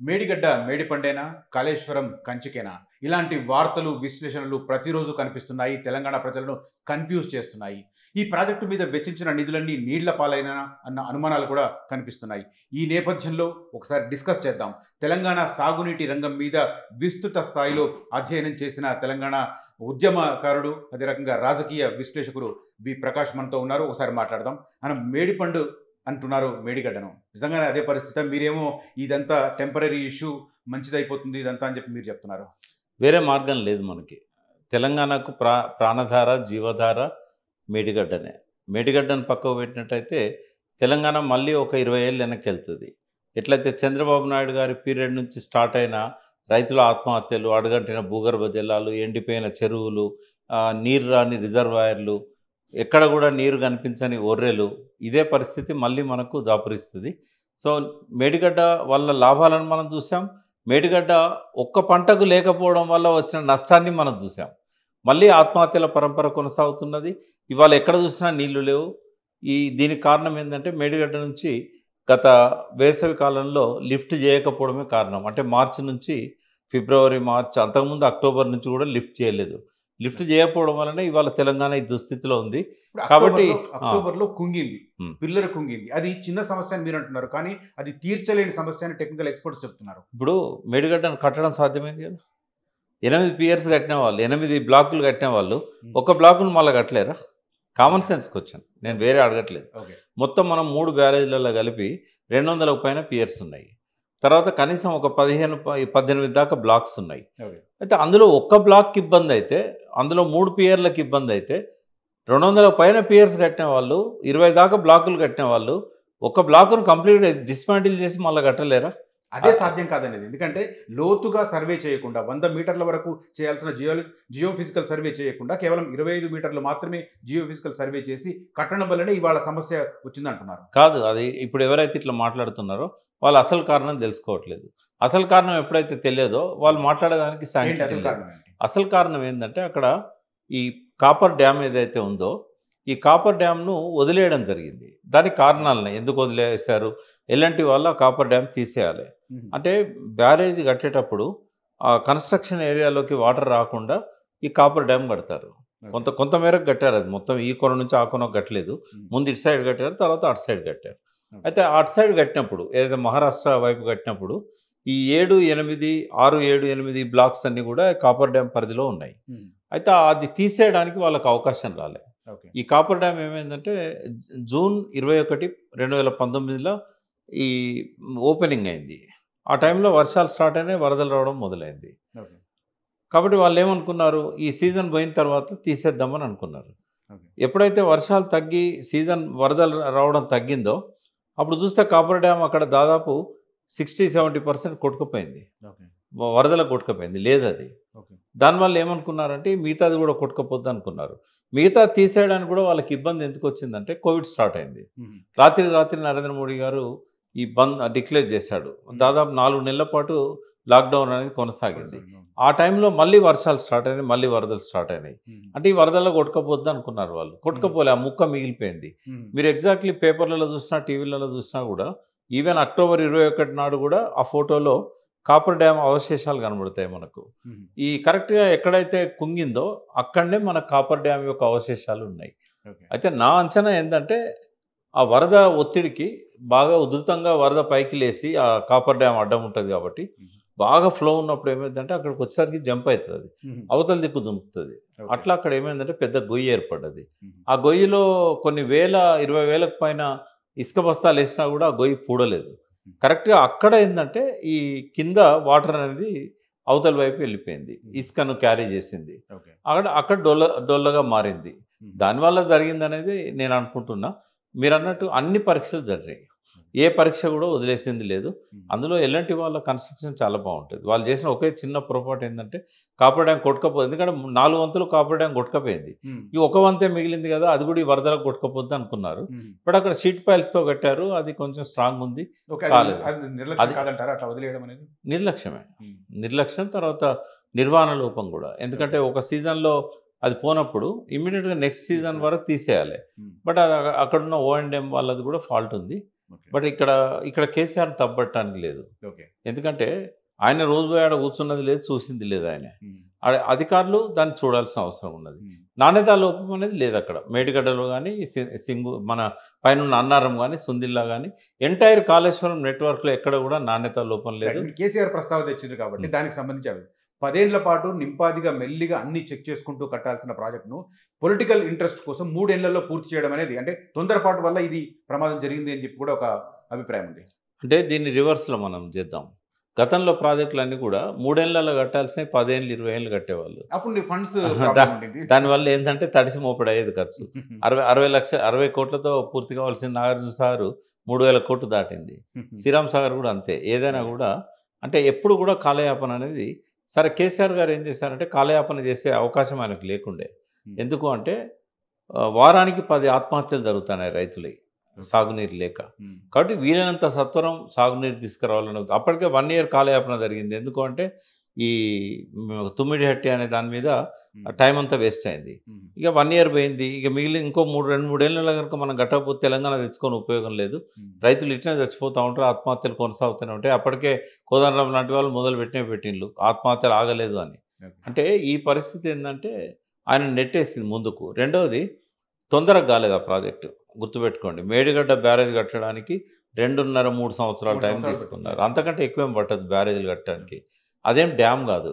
మేడిగడ్డ మేడిపండేనా, కాళేశ్వరం కంచికేనా? ఇలాంటి వార్తలు, విశ్లేషణలు ప్రతిరోజు కనిపిస్తున్నాయి. తెలంగాణ ప్రజలను కన్‌ఫ్యూజ్ చేస్తున్నాయి. ఈ ప్రాజెక్టు మీద వెచ్చించిన నిధులన్నీ నీళ్ల పాలైనా అన్న అనుమానాలు కూడా కనిపిస్తున్నాయి. ఈ నేపథ్యంలో ఒకసారి డిస్కస్ చేద్దాం. తెలంగాణ సాగునీటి రంగం మీద విస్తృత స్థాయిలో అధ్యయనం చేసిన తెలంగాణ ఉద్యమకారుడు, అదే రకంగా రాజకీయ విశ్లేషకులు ప్రకాష్ మనతో ఉన్నారు. ఒకసారి మాట్లాడదాం. మనం మేడిపండు అంటున్నారు మేడిగడ్డను. నిజంగానే అదే పరిస్థితి. మీరేమో ఇదంతా టెంపరరీ ఇష్యూ, మంచిదైపోతుంది ఇదంతా అని చెప్పి మీరు చెప్తున్నారు. వేరే మార్గం లేదు మనకి. తెలంగాణకు ప్రాణధార, జీవధార మేడిగడ్డనే. మేడిగడ్డను పక్కకు పెట్టినట్టయితే తెలంగాణ మళ్ళీ ఒక 20 ఏళ్ళు వెనక్కెళ్తుంది. ఎట్లయితే చంద్రబాబు నాయుడు గారి పీరియడ్ నుంచి స్టార్ట్ అయిన రైతుల ఆత్మహత్యలు, అడుగంటిన భూగర్భ జలాలు, ఎండిపోయిన చెరువులు, నీరు రాని రిజర్వాయర్లు, ఎక్కడ కూడా నీరు కనిపించని ఒర్రెలు, ఇదే పరిస్థితి మళ్ళీ మనకు దాపురిస్తుంది. సో మేడిగడ్డ వల్ల లాభాలను మనం చూసాం. మేడిగడ్డ ఒక్క పంటకు లేకపోవడం వల్ల వచ్చిన నష్టాన్ని మనం చూసాం. మళ్ళీ ఆత్మహత్యల పరంపర కొనసాగుతున్నది. ఇవాళ ఎక్కడ చూసినా నీళ్లు లేవు. దీనికి కారణం ఏంటంటే మేడిగడ్డ నుంచి గత వేసవి కాలంలో లిఫ్ట్ చేయకపోవడమే కారణం. అంటే మార్చి నుంచి ఫిబ్రవరి, మార్చ్, అంతకుముందు అక్టోబర్ నుంచి కూడా లిఫ్ట్ చేయలేదు. లిఫ్ట్ చేయకపోవడం వలన ఇవాళ తెలంగాణ ఈ దుస్థితిలో ఉంది. కాబట్టి అక్టోబర్లో కుంగింది, పిల్లర్ కుంగింది. అది చిన్న సమస్య అని మీరు అంటున్నారు, కానీ అది తీర్చలేని సమస్య అని టెక్నికల్ ఎక్స్పర్ట్స్ చెప్తున్నారు. ఇప్పుడు మేడిగడ్డను కట్టడం సాధ్యమైంది కదా. 8 పియర్స్ కట్టిన వాళ్ళు, 8 బ్లాకులు కట్టిన వాళ్ళు ఒక బ్లాకును మళ్ళీ కట్టలేరా? కామన్ సెన్స్కి వచ్చాను, నేను వేరే అడగట్లేదు. మొత్తం మనం 3 బ్యారేజ్లలో కలిపి 200కు పైన పియర్స్ ఉన్నాయి. తర్వాత కనీసం ఒక 15-18 దాకా బ్లాక్స్ ఉన్నాయి. అయితే అందులో ఒక్క బ్లాక్కి ఇబ్బంది అయితే, అందులో 3 పియర్లకు ఇబ్బంది అయితే, 200 పైన పియర్స్ కట్టిన వాళ్ళు, 20 దాకా బ్లాకులు కట్టిన వాళ్ళు ఒక బ్లాకును కంప్లీట్గా డిస్మాంటిల్ చేసి మళ్ళీ కట్టలేరా? అదే సాధ్యం కాదనేది. ఎందుకంటే లోతుగా సర్వే చేయకుండా 100 మీటర్ల వరకు చేయాల్సిన జియోఫిజికల్ సర్వే చేయకుండా కేవలం 25 మీటర్లు మాత్రమే జియోఫిజికల్ సర్వే చేసి కట్టడం వల్లనే ఇవాళ సమస్య వచ్చిందంటున్నారు. కాదు, అది ఇప్పుడు ఎవరైతే ఇట్లా మాట్లాడుతున్నారో వాళ్ళు అసలు కారణం తెలుసుకోవట్లేదు. అసలు కారణం ఎప్పుడైతే తెలియదో వాళ్ళు మాట్లాడేదానికి అసలు కారణం ఏంటంటే, అక్కడ ఈ కాపర్ డ్యామ్ ఏదైతే ఉందో ఈ కాపర్ డ్యామ్ను వదిలేయడం జరిగింది. దానికి కారణాలని ఎందుకు వదిలేశారు? ఎలాంటి వల్ల కాపర్ డ్యామ్ తీసేయాలి అంటే, బ్యారేజ్ కట్టేటప్పుడు ఆ కన్స్ట్రక్షన్ ఏరియాలోకి వాటర్ రాకుండా ఈ కాపర్ డ్యామ్ కడతారు. కొంత మేరకు కట్టారు. అది మొత్తం ఈ కొన నుంచి ఆ కొన కట్టలేదు. ముందు ఇటు సైడ్ కట్టారు, తర్వాత అటు సైడ్ కట్టారు. అయితే అటు సైడ్ కట్టినప్పుడు, ఏదైతే మహారాష్ట్ర వైపు కట్టినప్పుడు ఈ 7, 8, 6, 7, 8 బ్లాక్స్ అన్నీ కూడా కాపర్ డ్యామ్ పరిధిలో ఉన్నాయి. అయితే అది తీసేయడానికి వాళ్ళకి అవకాశం రాలే. ఈ కాపర్ డ్యామ్ ఏమైందంటే జూన్ 21, 2019లో ఈ ఓపెనింగ్ అయింది. ఆ టైంలో వర్షాలు స్టార్ట్ అయినాయి, వరదలు రావడం మొదలైంది. కాబట్టి వాళ్ళు ఏమనుకున్నారు, ఈ సీజన్ పోయిన తర్వాత తీసేద్దామని అనుకున్నారు. ఎప్పుడైతే వర్షాలు తగ్గి సీజన్ వరదలు రావడం తగ్గిందో అప్పుడు చూస్తే కాపర్ డ్యామ్ అక్కడ దాదాపు 60-70% కొట్టుకుపోయింది. వరదలకు కొట్టుకుపోయింది, లేదు అది. దానివల్ల ఏమనుకున్నారంటే మిగతాది కూడా కొట్టుకుపోద్ది అనుకున్నారు. మిగతా తీసేయడానికి కూడా వాళ్ళకి ఇబ్బంది ఎందుకు వచ్చిందంటే, కోవిడ్ స్టార్ట్ అయింది. రాత్రి నరేంద్ర మోడీ గారు ఈ బంద్ డిక్లేర్ చేశాడు. దాదాపు 4 నెలల పాటు లాక్డౌన్ అనేది కొనసాగింది. ఆ టైంలో మళ్ళీ వర్షాలు స్టార్ట్ అయినాయి, మళ్ళీ వరదలు స్టార్ట్ అయినాయి. అంటే ఈ వరదల్లో కొట్టుకపోద్ది అనుకున్నారు వాళ్ళు. కొట్టుకపోలే, ఆ ముక్క మిగిలిపోయింది. మీరు ఎగ్జాక్ట్లీ పేపర్లలో చూసినా, టీవీలలో చూసినా కూడా ఈవెన్ అక్టోబర్ 21 నాడు కూడా ఆ ఫోటోలో కాపర్ డ్యామ్ అవశేషాలు కనబడతాయి మనకు. ఈ కరెక్ట్గా ఎక్కడైతే కుంగిందో అక్కడనే మన కాపర్ డ్యామ్ యొక్క అవశేషాలు ఉన్నాయి. అయితే నా అంచనా ఏంటంటే, ఆ వరద ఒత్తిడికి బాగా ఉధృతంగా వరద పైకి లేసి ఆ కాపర్ డ్యామ్ అడ్డం ఉంటుంది కాబట్టి బాగా ఫ్లో ఉన్నప్పుడు ఏమైందంటే అక్కడికి వచ్చేసరికి జంప్ అవుతుంది, అవతల దిక్కు దుంకుతుంది. అట్లా అక్కడ ఏమైందంటే పెద్ద గొయ్యి ఏర్పడ్డది. ఆ గొయ్యిలో కొన్ని 20,000 పైన ఇసుక బస్తాలు వేసినా కూడా ఆ గొయ్యి పూడలేదు. కరెక్ట్గా అక్కడ ఏంటంటే ఈ కింద వాటర్ అనేది అవతల వైపు వెళ్ళిపోయింది, ఇసుకను క్యారీ చేసింది. అక్కడ డొల్లగా మారింది. దానివల్ల జరిగింది అనేది నేను అనుకుంటున్నా. మీరు అన్నట్టు అన్ని పరీక్షలు జరిగాయి, ఏ పరీక్ష కూడా వదిలేసింది లేదు. అందులో ఎలాంటి వాళ్ళ కన్స్ట్రక్షన్ చాలా బాగుంటుంది. వాళ్ళు చేసిన ఒకే చిన్న పొరపాటు ఏంటంటే కాపర్ డ్యామ్ కొట్టుకపోయింది. ఎందుకంటే 4 వంతులు కాపర్ డ్యామ్ కొట్టుకపోయింది. ఈ ఒక వంతే మిగిలింది కదా, అది కూడా ఈ వరదలకు కొట్టుకపోద్ది అనుకున్నారు. బట్ అక్కడ షీట్ పైల్స్తో కట్టారు, అది కొంచెం స్ట్రాంగ్ ఉంది. నిర్లక్ష్యమే, నిర్లక్ష్యం. తర్వాత నిర్వహణ లోపం కూడా. ఎందుకంటే ఒక సీజన్లో అది పోనప్పుడు ఇమ్మీడియట్గా నెక్స్ట్ సీజన్ వరకు తీసేయాలి. బట్ అది అక్కడున్న O&M వాళ్ళది కూడా ఫాల్ట్ ఉంది. బట్ ఇక్కడ కేసీఆర్ తప్పట్టడానికి లేదు. ఓకే. ఎందుకంటే ఆయన రోజు పోయి ఆడ కూర్చున్నది లేదు, చూసింది లేదు ఆయన. అధికారులు దాన్ని చూడాల్సిన అవసరం ఉన్నది. నాణ్యతా లోపం అనేది లేదు అక్కడ. మేడిగడ్డలో కానీ సింగు మన పైన అన్నారం కానీ సుందిల్లా కానీ ఎంటైర్ కాళేశ్వరం నెట్వర్క్లో ఎక్కడ కూడా నాణ్యతా లోపం లేదు. కేసీఆర్ ప్రస్తావన తెచ్చింది కాబట్టి దానికి సంబంధించి 10 ఏళ్ల పాటు నింపాదిగా మెల్లిగా అన్ని చెక్ చేసుకుంటూ కట్టాల్సిన ప్రాజెక్టును పొలిటికల్ ఇంట్రెస్ట్ కోసం 3 ఏళ్లలో పూర్తి చేయడం అనేది, అంటే తొందరపాటు వల్ల ఇది ప్రమాదం జరిగింది అని చెప్పి కూడా ఒక అభిప్రాయం ఉంది. అంటే దీన్ని రివర్స్లో మనం చేద్దాం. గతంలో ప్రాజెక్టులన్నీ కూడా 3 ఏళ్లలో కట్టాల్సిన 10 ఏళ్ళు 20 ఏళ్ళు కట్టేవాళ్ళు. అప్పుడు ఫండ్స్ దానివల్ల ఏంటంటే తడిసి మోపడి అయ్యేది ఖర్చు. 60 కోట్లతో పూర్తి కావాల్సిన నాగార్జున సాగర్ 3000 కోట్లు దాటింది. శ్రీరామ్ సాగర్ కూడా అంతే. ఏదైనా కూడా అంటే ఎప్పుడు కూడా కాలయాపన అనేది, సరే కేసీఆర్ గారు ఏం చేశారంటే కాలయాపన చేసే అవకాశం ఆయనకు లేకుండే. ఎందుకు అంటే వారానికి 10 ఆత్మహత్యలు జరుగుతున్నాయి రైతులకి సాగునీరు లేక. కాబట్టి వీలైనంత సత్వరం సాగునీరు తీసుకురావాలని అప్పటికే 1 ఇయర్ కాలయాపన జరిగింది. ఎందుకు అంటే ఈ తుమ్మిడిహట్టి అనే దాని మీద టైం అంతా వేస్ట్ అయింది. ఇక 1 ఇయర్ పోయింది. ఇక మిగిలిన ఇంకో 2 ఏళ్ళ కనుక మనం గట్టకపోతే తెలంగాణ తెచ్చుకొని ఉపయోగం లేదు. రైతులు ఇట్లనే చచ్చిపోతూ ఉంటారు, ఆత్మహత్యలు కొనసాగుతూనే ఉంటాయి. అప్పటికే కోదండరాం లాంటి వాళ్ళు మొదలు పెట్టిండ్రు ఆత్మహత్యలు ఆగలేదు అని. అంటే ఈ పరిస్థితి ఏంటంటే ఆయన నెట్టేసింది ముందుకు. రెండవది తొందరగా కాలేదు ఆ ప్రాజెక్టు. గుర్తుపెట్టుకోండి, మేడిగడ్డ బ్యారేజ్ కట్టడానికి 2.5-3 సంవత్సరాల టైం తీసుకున్నారు. అంతకంటే ఎక్కువేం పట్టదు బ్యారేజ్లు కట్టడానికి. అదేం డ్యామ్ కాదు.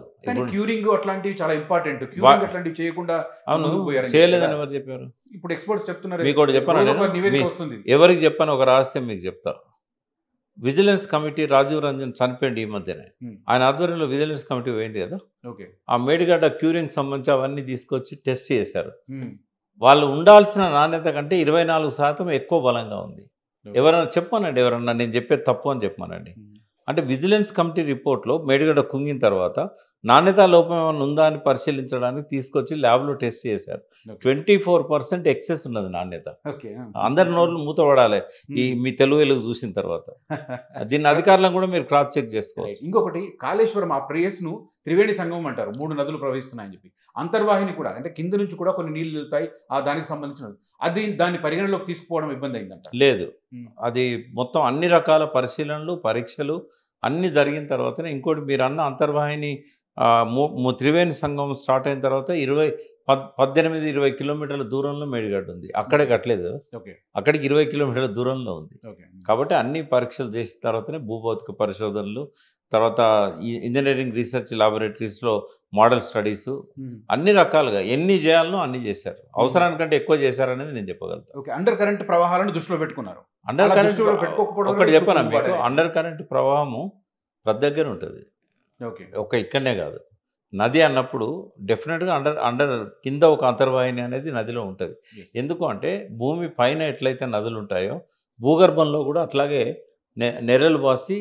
క్యూరింగ్ అట్లాంటివి చాలా ఇంపార్టెంట్. క్యూరింగ్ అట్లాంటివి చేయకుండా చేయలేదని ఎవరు చెప్పారు? ఇప్పుడు ఎక్స్పర్ట్స్ చెప్తున్నారు. మీకు ఒకటి చెప్పాను, ఎవరికి చెప్పాను ఒక రహస్యం మీకు చెప్తా. విజిలెన్స్ కమిటీ రాజీవ్ రంజన్ చనిపోయింది ఈ మధ్యనే. ఆయన ఆధ్వర్యంలో విజిలెన్స్ కమిటీ పోయింది కదా. ఆ మేడిగడ్డ క్యూరింగ్ సంబంధించి అవన్నీ తీసుకొచ్చి టెస్ట్ చేశారు. వాళ్ళు ఉండాల్సిన నాణ్యత కంటే 24% ఎక్కువ బలంగా ఉంది. ఎవరైనా చెప్పానండి, ఎవరన్నా నేను చెప్పేది తప్పు అని చెప్పానండి. అంటే విజిలెన్స్ కమిటీ రిపోర్ట్లో మేడిగడ్డ కుంగిన తర్వాత నాణ్యతా లోపం ఏమైనా ఉందా అని పరిశీలించడానికి తీసుకొచ్చి ల్యాబ్లో టెస్ట్ చేశారు. 24% ఎక్సెస్ ఉన్నది నాణ్యత. అందరి నోళ్ళు మూతపడాలి ఈ మీ తెలుగు వెలుగు చూసిన తర్వాత. దీన్ని అధికారులను కూడా మీరు క్రాస్ చెక్ చేసుకోవచ్చు. ఇంకొకటి, కాళేశ్వరం ఆ ప్రేయస్ను త్రివేణి సంగమం అంటారు. 3 నదులు ప్రవహిస్తున్నాయని చెప్పి. అంతర్వాహిని కూడా, అంటే కింద నుంచి కూడా కొన్ని నీళ్లు వెళ్తాయి. దానికి సంబంధించిన దాన్ని పరిగణలోకి తీసుకుపోవడం ఇబ్బంది అయిందంట. లేదు, అది మొత్తం అన్ని రకాల పరిశీలనలు పరీక్షలు అన్నీ జరిగిన తర్వాతనే. ఇంకోటి మీరు అన్న అంతర్వాహిని త్రివేణి సంగమం స్టార్ట్ అయిన తర్వాత 18-20 కిలోమీటర్ల దూరంలో మేడిగడ్డ ఉంది. అక్కడే కట్టలేదు, అక్కడికి 20 కిలోమీటర్ల దూరంలో ఉంది. కాబట్టి అన్ని పరీక్షలు చేసిన తర్వాతనే భూభౌతిక పరిశోధనలు, తర్వాత ఈ ఇంజనీరింగ్ రీసెర్చ్ ల్యాబొరేటరీస్లో మోడల్ స్టడీస్, అన్ని రకాలుగా ఎన్ని చేయాలనో అన్ని చేశారు. అవసరానికంటే ఎక్కువ చేశారనేది నేను చెప్పగలుగుతాను. అండర్ కరెంట్ ప్రవాహాలను దృష్టిలో పెట్టుకున్నారు. అండర్ కరెంట్ ఒకటి చెప్పాను మీకు, అండర్ కరెంట్ ప్రవాహము ప్రతి దగ్గర ఉంటుంది. ఇక్కడనే కాదు, నది అన్నప్పుడు డెఫినెట్గా అండర్ కింద ఒక అంతర్వాహిని అనేది నదిలో ఉంటుంది. ఎందుకు అంటే భూమి పైన ఎట్లయితే నదులు ఉంటాయో భూగర్భంలో కూడా అట్లాగే నెరలు బాసి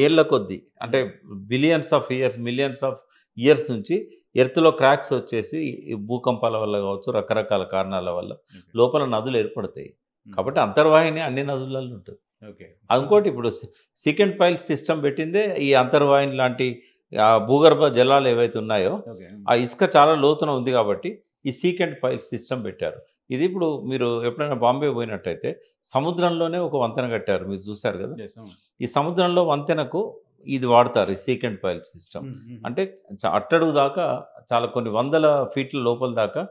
ఏళ్ల కొద్దీ, అంటే billions of years millions of years నుంచి ఎర్త్లో క్రాక్స్ వచ్చేసి భూకంపాల వల్ల కావచ్చు, రకరకాల కారణాల వల్ల లోపల నదులు ఏర్పడతాయి. కాబట్టి అంతర్వాహిని అన్ని నదులలో ఉంటుంది. ఇంకోటి, ఇప్పుడు సీకెంట్ పైల్స్ సిస్టమ్ పెట్టిందే ఈ అంతర్వాహిని లాంటి భూగర్భ జలాలు ఏవైతే ఉన్నాయో ఆ ఇసుక చాలా లోతున ఉంది కాబట్టి ఈ సీకెంట్ పైల్స్ సిస్టమ్ పెట్టారు. ఇది ఇప్పుడు మీరు ఎప్పుడైనా బాంబే పోయినట్టయితే సముద్రంలోనే ఒక వంతెన కట్టారు, మీరు చూశారు కదా. ఈ సముద్రంలో వంతెనకు ఇది వాడతారు, ఈ సీకెంట్ పైల్ సిస్టమ్. అంటే అట్టడుగు దాకా చాలా కొన్ని వందల ఫీట్ల లోపల దాకా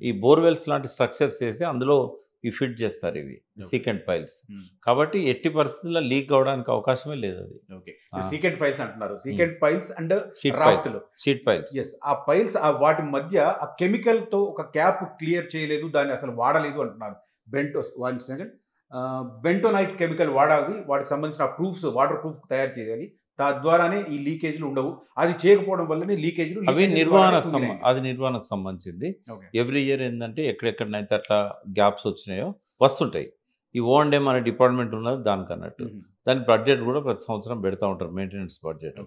ఈ బోర్వెల్స్ లాంటి స్ట్రక్చర్స్ వేసి అందులో ఈ ఫిట్ చేస్తారు ఇవి సీకెంట్ పైల్స్. కాబట్టి ఎట్టి పరిస్థితుల్లో లీక్ అవడానికి అవకాశమే లేదు. అది సీకెంట్ పైల్స్ అంటున్నారు. Secant piles and sheet piles. ఆ పైల్స్ వాటి మధ్య ఆ కెమికల్ తో ఒక క్యాప్ క్లియర్ చేయలేదు, దాన్ని అసలు వాడలేదు అంటున్నారు. బెంటోనైట్ కెమికల్ వాడాలి, వాటికి సంబంధించిన ప్రూఫ్స్ వాటర్ ప్రూఫ్ తయారు చేయాలి. తద్వారానే ఈ లీకేజీలు ఉండవు. అది చేయకపోవడం వల్లనే లీకేజీలు. అది నిర్వహణకు సంబంధించింది. ఎవ్రీ ఇయర్ ఏంటంటే ఎక్కడెక్కడనైతే అట్లా గ్యాప్స్ వచ్చినాయో వస్తుంటాయి. ఈ O&M అనే డిపార్ట్మెంట్ ఉన్నది దానికి అన్నట్టు. దాని బడ్జెట్ కూడా ప్రతి సంవత్సరం పెడతా ఉంటారు, మెయింటెనెన్స్ బడ్జెట్.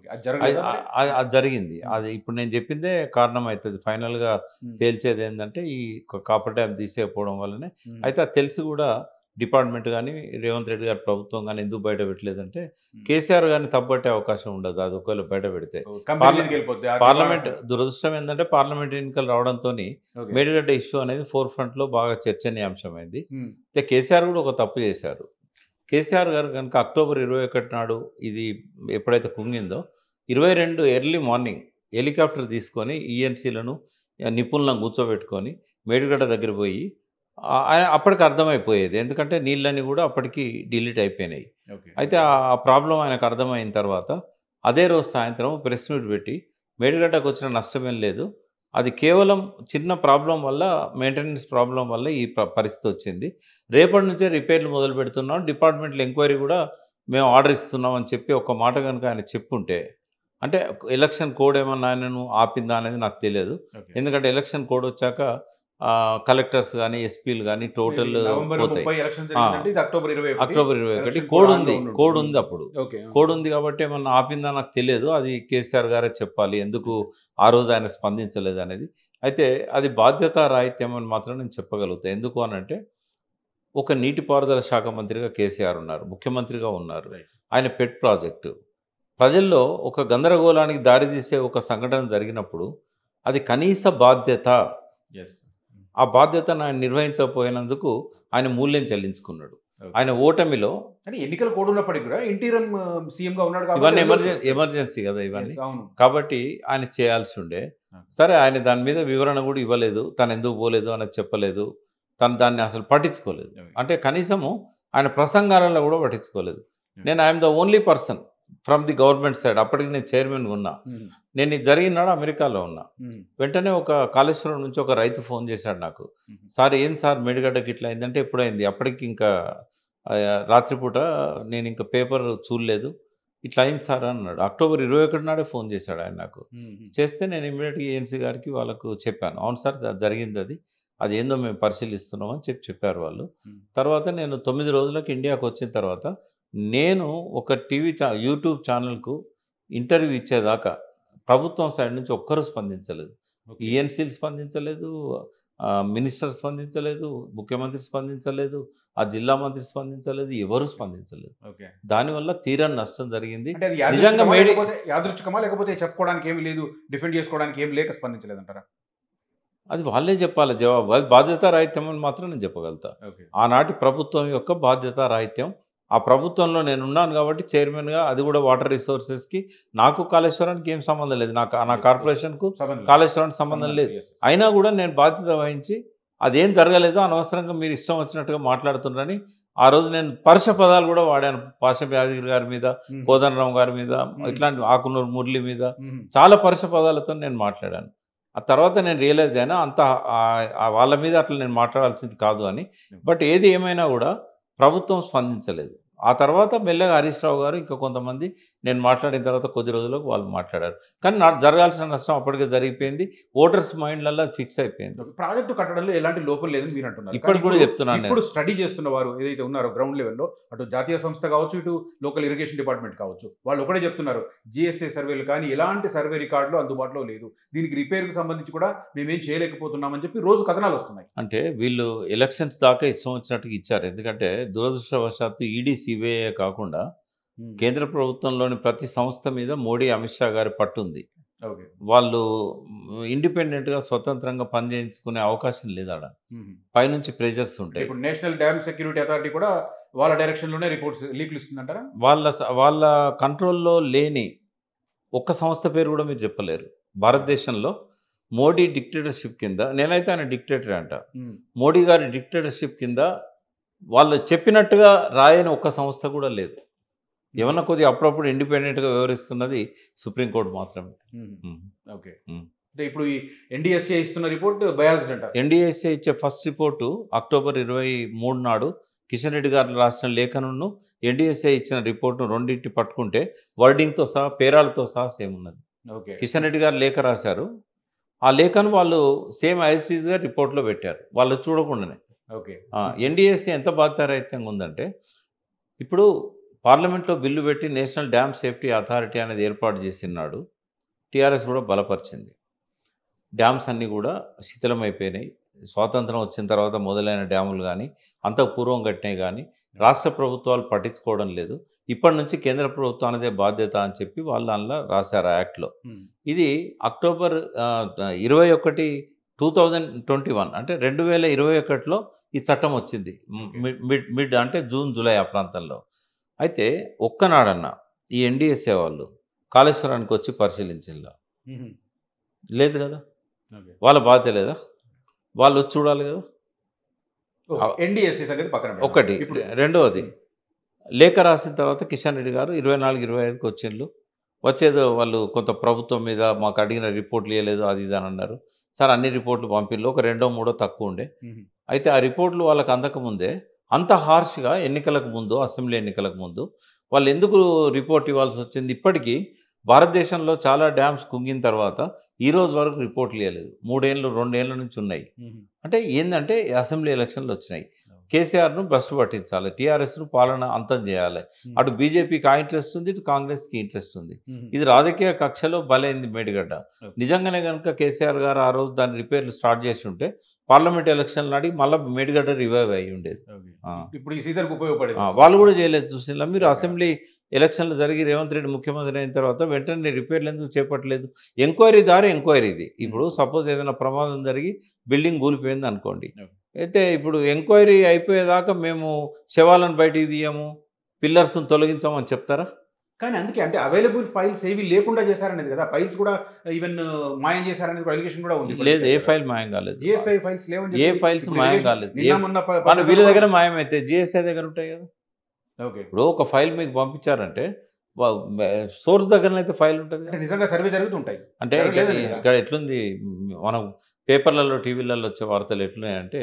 అది జరిగింది. అది ఇప్పుడు నేను చెప్పిందే కారణం అవుతుంది. ఫైనల్గా తేల్చేది ఏంటంటే ఈ కాపర్ డ్యామ్ తీసేయకపోవడం వల్లనే. అయితే అది తెలిసి కూడా డిపార్ట్మెంట్ కానీ రేవంత్ రెడ్డి గారి ప్రభుత్వం కానీ ఎందుకు బయట పెట్టలేదంటే కేసీఆర్ గారిని తప్పట్టే అవకాశం ఉండదు. అది ఒకవేళ బయట పెడితే పార్లమెంట్, దురదృష్టం ఏంటంటే పార్లమెంట్ ఎన్నికలు రావడంతో మేడిగడ్డ ఇష్యూ అనేది ఫోర్ ఫ్రంట్లో బాగా చర్చనీయాంశమైంది. అయితే కేసీఆర్ కూడా ఒక తప్పు చేశారు. కేసీఆర్ గారు కనుక అక్టోబర్ 21 నాడు ఇది ఎప్పుడైతే కుంగిందో 22 ఎర్లీ మార్నింగ్ హెలికాప్టర్ తీసుకొని ఈఎన్సీలను నిపుణులను కూర్చోబెట్టుకొని మేడిగడ్డ దగ్గర పోయి అప్పటికి అర్థమైపోయేది. ఎందుకంటే నీళ్ళన్నీ కూడా అప్పటికి డిలీట్ అయిపోయినాయి. అయితే ఆ ప్రాబ్లం ఆయనకు అర్థమైన తర్వాత అదే రోజు సాయంత్రం ప్రెస్ మీట్ పెట్టి మేడిగడ్డకు వచ్చిన నష్టమేం లేదు, అది కేవలం చిన్న ప్రాబ్లం వల్ల, మెయింటెనెన్స్ ప్రాబ్లం వల్ల ఈ పరిస్థితి వచ్చింది. రేపటి నుంచే రిపేర్లు మొదలు పెడుతున్నాం, డిపార్ట్మెంట్లో ఎంక్వైరీ కూడా మేము ఆర్డర్ ఇస్తున్నాం అని చెప్పి ఒక మాట కనుక ఆయన చెప్పుంటే, అంటే ఎలక్షన్ కోడ్ ఏమన్నా ఆయనను ఆపిందా అనేది నాకు తెలియదు. ఎందుకంటే ఎలక్షన్ కోడ్ వచ్చాక కలెక్టర్స్ కానీ ఎస్పీలు కానీ టోటల్ పోతాయి. అక్టోబర్ 21 కోడ్ ఉంది అప్పుడు. కోడ్ ఉంది కాబట్టి ఏమన్నా ఆపిందా నాకు తెలియదు. అది కేసీఆర్ గారే చెప్పాలి ఎందుకు ఆ రోజు ఆయన స్పందించలేదు అనేది. అయితే అది బాధ్యతా రాహిత్యం అని మాత్రం నేను చెప్పగలుగుతాను. ఎందుకు అనంటే ఒక నీటిపారుదల శాఖ మంత్రిగా కేసీఆర్ ఉన్నారు, ముఖ్యమంత్రిగా ఉన్నారు. ఆయన పెట్ ప్రాజెక్టు ప్రజల్లో ఒక గందరగోళానికి దారితీసే ఒక సంఘటన జరిగినప్పుడు అది కనీస బాధ్యత. ఆ బాధ్యతను ఆయన నిర్వహించకపోయినందుకు ఆయన మూల్యం చెల్లించుకున్నాడు. ఆయన ఓటమిలో ఎన్నికల కోడ్ ఉన్నప్పటికీ కూడా ఇంటీరియం సీఎంగా ఉన్నాడు. ఇవన్నీ ఎమర్జెన్సీ కదా ఇవన్నీ, కాబట్టి ఆయన చేయాల్సి ఉండే. సరే, ఆయన దాని మీద వివరణ కూడా ఇవ్వలేదు, తను ఎందుకు పోలేదు అనేది చెప్పలేదు, తను దాన్ని అసలు పట్టించుకోలేదు. అంటే కనీసము ఆయన ప్రసంగాలలో కూడా పట్టించుకోలేదు. నేను I'm the only person from the government side, అప్పటికి నేను చైర్మన్గా ఉన్నా, నేను ఇది జరిగినాడు అమెరికాలో ఉన్నా. వెంటనే ఒక కాళేశ్వరం నుంచి ఒక రైతు ఫోన్ చేశాడు నాకు, సార్ ఏం సార్ మేడిగడ్డకి ఇట్లా అయిందంటే, ఎప్పుడైంది, అప్పటికి ఇంకా రాత్రిపూట నేను ఇంకా పేపర్ చూడలేదు, ఇట్లా అయింది సార్ అన్నాడు. అక్టోబర్ 21 నాడే ఫోన్ చేశాడు ఆయన నాకు. చేస్తే నేను ఇమ్మీడియట్గా ఏఎన్సీ గారికి వాళ్ళకు చెప్పాను, అవును సార్ జరిగింది, అది ఏందో మేము పరిశీలిస్తున్నాం అని చెప్పారు వాళ్ళు. తర్వాత నేను 9 రోజులకు ఇండియాకు వచ్చిన తర్వాత నేను ఒక యూట్యూబ్ ఛానల్కు ఇంటర్వ్యూ ఇచ్చేదాకా ప్రభుత్వం సైడ్ నుంచి ఒక్కరూ స్పందించలేదు. ఈఎన్సీలు స్పందించలేదు, మినిస్టర్ స్పందించలేదు, ముఖ్యమంత్రి స్పందించలేదు, ఆ జిల్లా మంత్రి స్పందించలేదు, ఎవరు స్పందించలేదు. దానివల్ల తీరని నష్టం జరిగింది. నిజంగా యాదృచ్ఛికమా లేకపోతే చెప్పుకోవడానికి ఏమీ లేదు, డిఫెండ్ చేసుకోవడానికి ఏమి లేక స్పందించలేదంటారా? అది వాళ్ళే చెప్పాలి జవాబు. అది బాధ్యతారాహిత్యం అని మాత్రం నేను చెప్పగలుగుతా. ఆనాటి ప్రభుత్వం యొక్క బాధ్యతారాహిత్యం. ఆ ప్రభుత్వంలో నేను ఉన్నాను కాబట్టి చైర్మన్గా, అది కూడా వాటర్ రిసోర్సెస్కి, నాకు కాళేశ్వరానికి ఏం సంబంధం లేదు, నా కార్పొరేషన్కు కాళేశ్వరానికి సంబంధం లేదు. అయినా కూడా నేను బాధ్యత వహించి అదేం జరగలేదు, అనవసరంగా మీరు ఇష్టం వచ్చినట్టుగా మాట్లాడుతున్నారని ఆ రోజు నేను పరుష పదాలు కూడా వాడాను. పాషం యాదగిరి గారి మీద, కోదండరామ్ గారి మీద, ఇట్లాంటి ఆకునూరు మురళి మీద చాలా పరుష పదాలతో నేను మాట్లాడాను. ఆ తర్వాత నేను రియలైజ్ అయినా అంత వాళ్ళ మీద అట్లా నేను మాట్లాడాల్సింది కాదు అని. బట్ ఏది ఏమైనా కూడా ప్రభుత్వం స్పందించలేదు. ఆ తర్వాత మెల్లగా హరీష్ రావు గారు ఇంకా కొంతమంది నేను మాట్లాడిన తర్వాత కొద్ది రోజులకు వాళ్ళు మాట్లాడారు. కానీ నాకు జరగాల్సిన నష్టం అప్పటికే జరిగిపోయింది, ఓటర్స్ మైండ్లలో ఫిక్స్ అయిపోయింది. ప్రాజెక్టు కట్టడంలో ఎలాంటి లోపం లేదని మీరు అంటున్నారు. ఇప్పటికి కూడా చెప్తున్నాను. ఇప్పుడు స్టడీ చేస్తున్న వారు ఏదైతే ఉన్నారో గ్రౌండ్ లెవెల్లో, అటు జాతీయ సంస్థ కావచ్చు, ఇటు లోకల్ ఇరిగేషన్ డిపార్ట్మెంట్ కావచ్చు, వాళ్ళు ఒకటే చెప్తున్నారు, జిఎస్ఏ సర్వేలు కానీ ఎలాంటి సర్వే రికార్డులు అందుబాటులో లేదు, దీనికి రిపేర్కి సంబంధించి కూడా మేమేం చేయలేకపోతున్నామని చెప్పి రోజు కథనాలు వస్తున్నాయి. అంటే వీళ్ళు ఎలక్షన్స్ దాకా ఇష్టం వచ్చినట్టుగా ఇచ్చారు. ఎందుకంటే దురదృష్టవశాత్తు ఈడీ సిబిఐ కాకుండా కేంద్ర ప్రభుత్వంలోని ప్రతి సంస్థ మీద మోడీ, అమిత్ షా గారి పట్టుంది. వాళ్ళు ఇండిపెండెంట్గా స్వతంత్రంగా పనిచేయించుకునే అవకాశం లేదు. ఆడ పైనుంచి ప్రెజర్స్ ఉంటాయి. ఇప్పుడు నేషనల్ డ్యామ్ సెక్యూరిటీ అథారిటీ కూడా వాళ్ళ డైరెక్షన్లోనే రిపోర్ట్స్ లీక్లు ఇస్తుందంటారా? వాళ్ళ కంట్రోల్లో లేని ఒక్క సంస్థ పేరు కూడా మీరు చెప్పలేరు. భారతదేశంలో మోడీ డిక్టేటర్షిప్ కింద, నేనైతే ఆయన డిక్టేటర్ అంట, మోడీ గారి డిక్టేటర్షిప్ కింద వాళ్ళు చెప్పినట్టుగా రాయని ఒక్క సంస్థ కూడా లేదు. ఏమన్నా కొద్దిగా అప్పుడప్పుడు ఇండిపెండెంట్గా వ్యవహరిస్తున్నది సుప్రీంకోర్టు మాత్రమే. ఓకే, అంటే ఇప్పుడు ఈ ఎన్డీఎస్ఏ ఇస్తున్న రిపోర్ట్ బయాస్డ్ అంట. ఎన్డీఎస్ఏ ఇచ్చే ఫస్ట్ రిపోర్టు అక్టోబర్ 23 నాడు కిషన్ రెడ్డి గారు రాసిన లేఖను, ఎన్డీఎస్ఏ ఇచ్చిన రిపోర్టును రెండింటి పట్టుకుంటే వర్డింగ్తో సహా, పేరాలతో సహా సేమ్ ఉన్నది. కిషన్ రెడ్డి గారు లేఖ రాశారు, ఆ లేఖను వాళ్ళు సేమ్ యాజిటీస్గా రిపోర్ట్లో పెట్టారు, వాళ్ళు చూడకుండానే. ఎన్డీఎస్ఏ ఎంత బాధ్యతారహితంగా ఉందంటే, ఇప్పుడు పార్లమెంట్లో బిల్లు పెట్టి నేషనల్ డ్యామ్ సేఫ్టీ అథారిటీ అనేది ఏర్పాటు చేసినాడు, టీఆర్ఎస్ కూడా బలపరిచింది. డ్యామ్స్ అన్నీ కూడా శిథిలమైపోయినాయి. స్వాతంత్రం వచ్చిన తర్వాత మొదలైన డ్యాములు కానీ, అంతకు పూర్వం కట్టినవి కానీ రాష్ట్ర ప్రభుత్వాలు పట్టించుకోవడం లేదు. ఇప్పటి నుంచి కేంద్ర ప్రభుత్వం అనేదే బాధ్యత అని చెప్పి వాళ్ళు అందులో రాశారు ఆ యాక్ట్లో. ఇది అక్టోబర్ 21, 2021 అంటే 2021లో ఈ చట్టం వచ్చింది. మిడ్ అంటే జూన్ జూలై ఆ ప్రాంతంలో. అయితే ఒక్కనాడన్నా ఈ ఎన్డీఎస్ఏ వాళ్ళు కాళేశ్వరానికి వచ్చి పరిశీలించిందా? లేదు కదా. వాళ్ళ బాధ్యత లేదా? వాళ్ళు వచ్చి చూడాలి కదా. ఎన్డీఎస్ఏ సంగతి పక్కన పెడదాం. ఒకటి. ఇప్పుడు రెండవది లేఖ రాసిన తర్వాత కిషన్ రెడ్డి గారు 24, 25కి వచ్చిండ్రు. వచ్చేదో వాళ్ళు కొంత ప్రభుత్వం మీద మాకు అడిగిన రిపోర్ట్లు ఇవ్వలేదు అది ఇది అని అన్నారు. సార్ అన్ని రిపోర్ట్లు పంపిళ్ళు, ఒక రెండో మూడో తక్కువ ఉండే. అయితే ఆ రిపోర్ట్లు వాళ్ళకి అందకముందే అంత హార్ష్గా ఎన్నికలకు ముందు, అసెంబ్లీ ఎన్నికలకు ముందు వాళ్ళు ఎందుకు రిపోర్ట్ ఇవ్వాల్సి వచ్చింది? ఇప్పటికీ భారతదేశంలో చాలా డ్యామ్స్ కుంగిన తర్వాత ఈ రోజు వరకు రిపోర్ట్లు ఇవ్వలేదు. 3 ఏళ్ళు 2 ఏళ్ళ నుంచి ఉన్నాయి. అంటే ఏంటంటే అసెంబ్లీ ఎలక్షన్లు వచ్చినాయి. కేసీఆర్ను భ్రష్టు పట్టించాలి, టీఆర్ఎస్ను పాలన అంతం చేయాలి. అటు బీజేపీకి ఆ ఇంట్రెస్ట్ ఉంది, ఇటు కాంగ్రెస్కి ఇంట్రెస్ట్ ఉంది. ఇది రాజకీయ కక్షలో బలైంది మేడిగడ్డ. నిజంగానే కనుక కేసీఆర్ గారు ఆ రోజు దాని రిపేర్లు స్టార్ట్ చేసి ఉంటే పార్లమెంట్ ఎలక్షన్లు నాటికి మళ్ళీ మేడిగడ్డ రివైవ్ అయ్యి ఉండేది. ఇప్పుడు ఈ సీజన్కి ఉపయోగపడేది. వాళ్ళు కూడా చేయలేదు. చూసినా మీరు అసెంబ్లీ ఎలక్షన్లు జరిగి రేవంత్ రెడ్డి ముఖ్యమంత్రి అయిన తర్వాత వెంటనే రిపేర్లు ఎందుకు చేపట్టలేదు? ఎంక్వైరీ దారి ఎంక్వైరీ ఇది. ఇప్పుడు సపోజ్ ఏదైనా ప్రమాదం జరిగి బిల్డింగ్ కూలిపోయింది అనుకోండి, అయితే ఇప్పుడు ఎంక్వైరీ అయిపోయేదాకా మేము శవాలను బయటికి తీయము, పిల్లర్స్ని తొలగించామని చెప్తారా? కానీ అందుకే అంటే అవైలబుల్ ఫైల్స్ ఏవి లేకుండా చేశారనేది కదా. ఫైల్స్ కూడా ఈవెన్ మాయం చేశారనేది అలిగేషన్ కూడా ఉంది. లేదు, ఏ ఫైల్ మాయం కాలేదు. జిఎస్ఐ ఫైల్స్ లేవని, ఏ ఫైల్స్ మాయం కాలేదు. మన వీళ్ళ దగ్గర మాయం అయితే జిఎస్ఐ దగ్గర ఉంటాయి కదా. ఓకే, ఇప్పుడు ఒక ఫైల్ మీకు పంపించారంటే సోర్స్ దగ్గరనైతే ఫైల్ ఉంటుంది. నిజంగా సర్వే జరుగుతుంటాయి. అంటే ఇక్కడ ఎట్లుంది, మనం పేపర్లలో టీవీలలో వచ్చే వార్తలు ఎట్లున్నాయంటే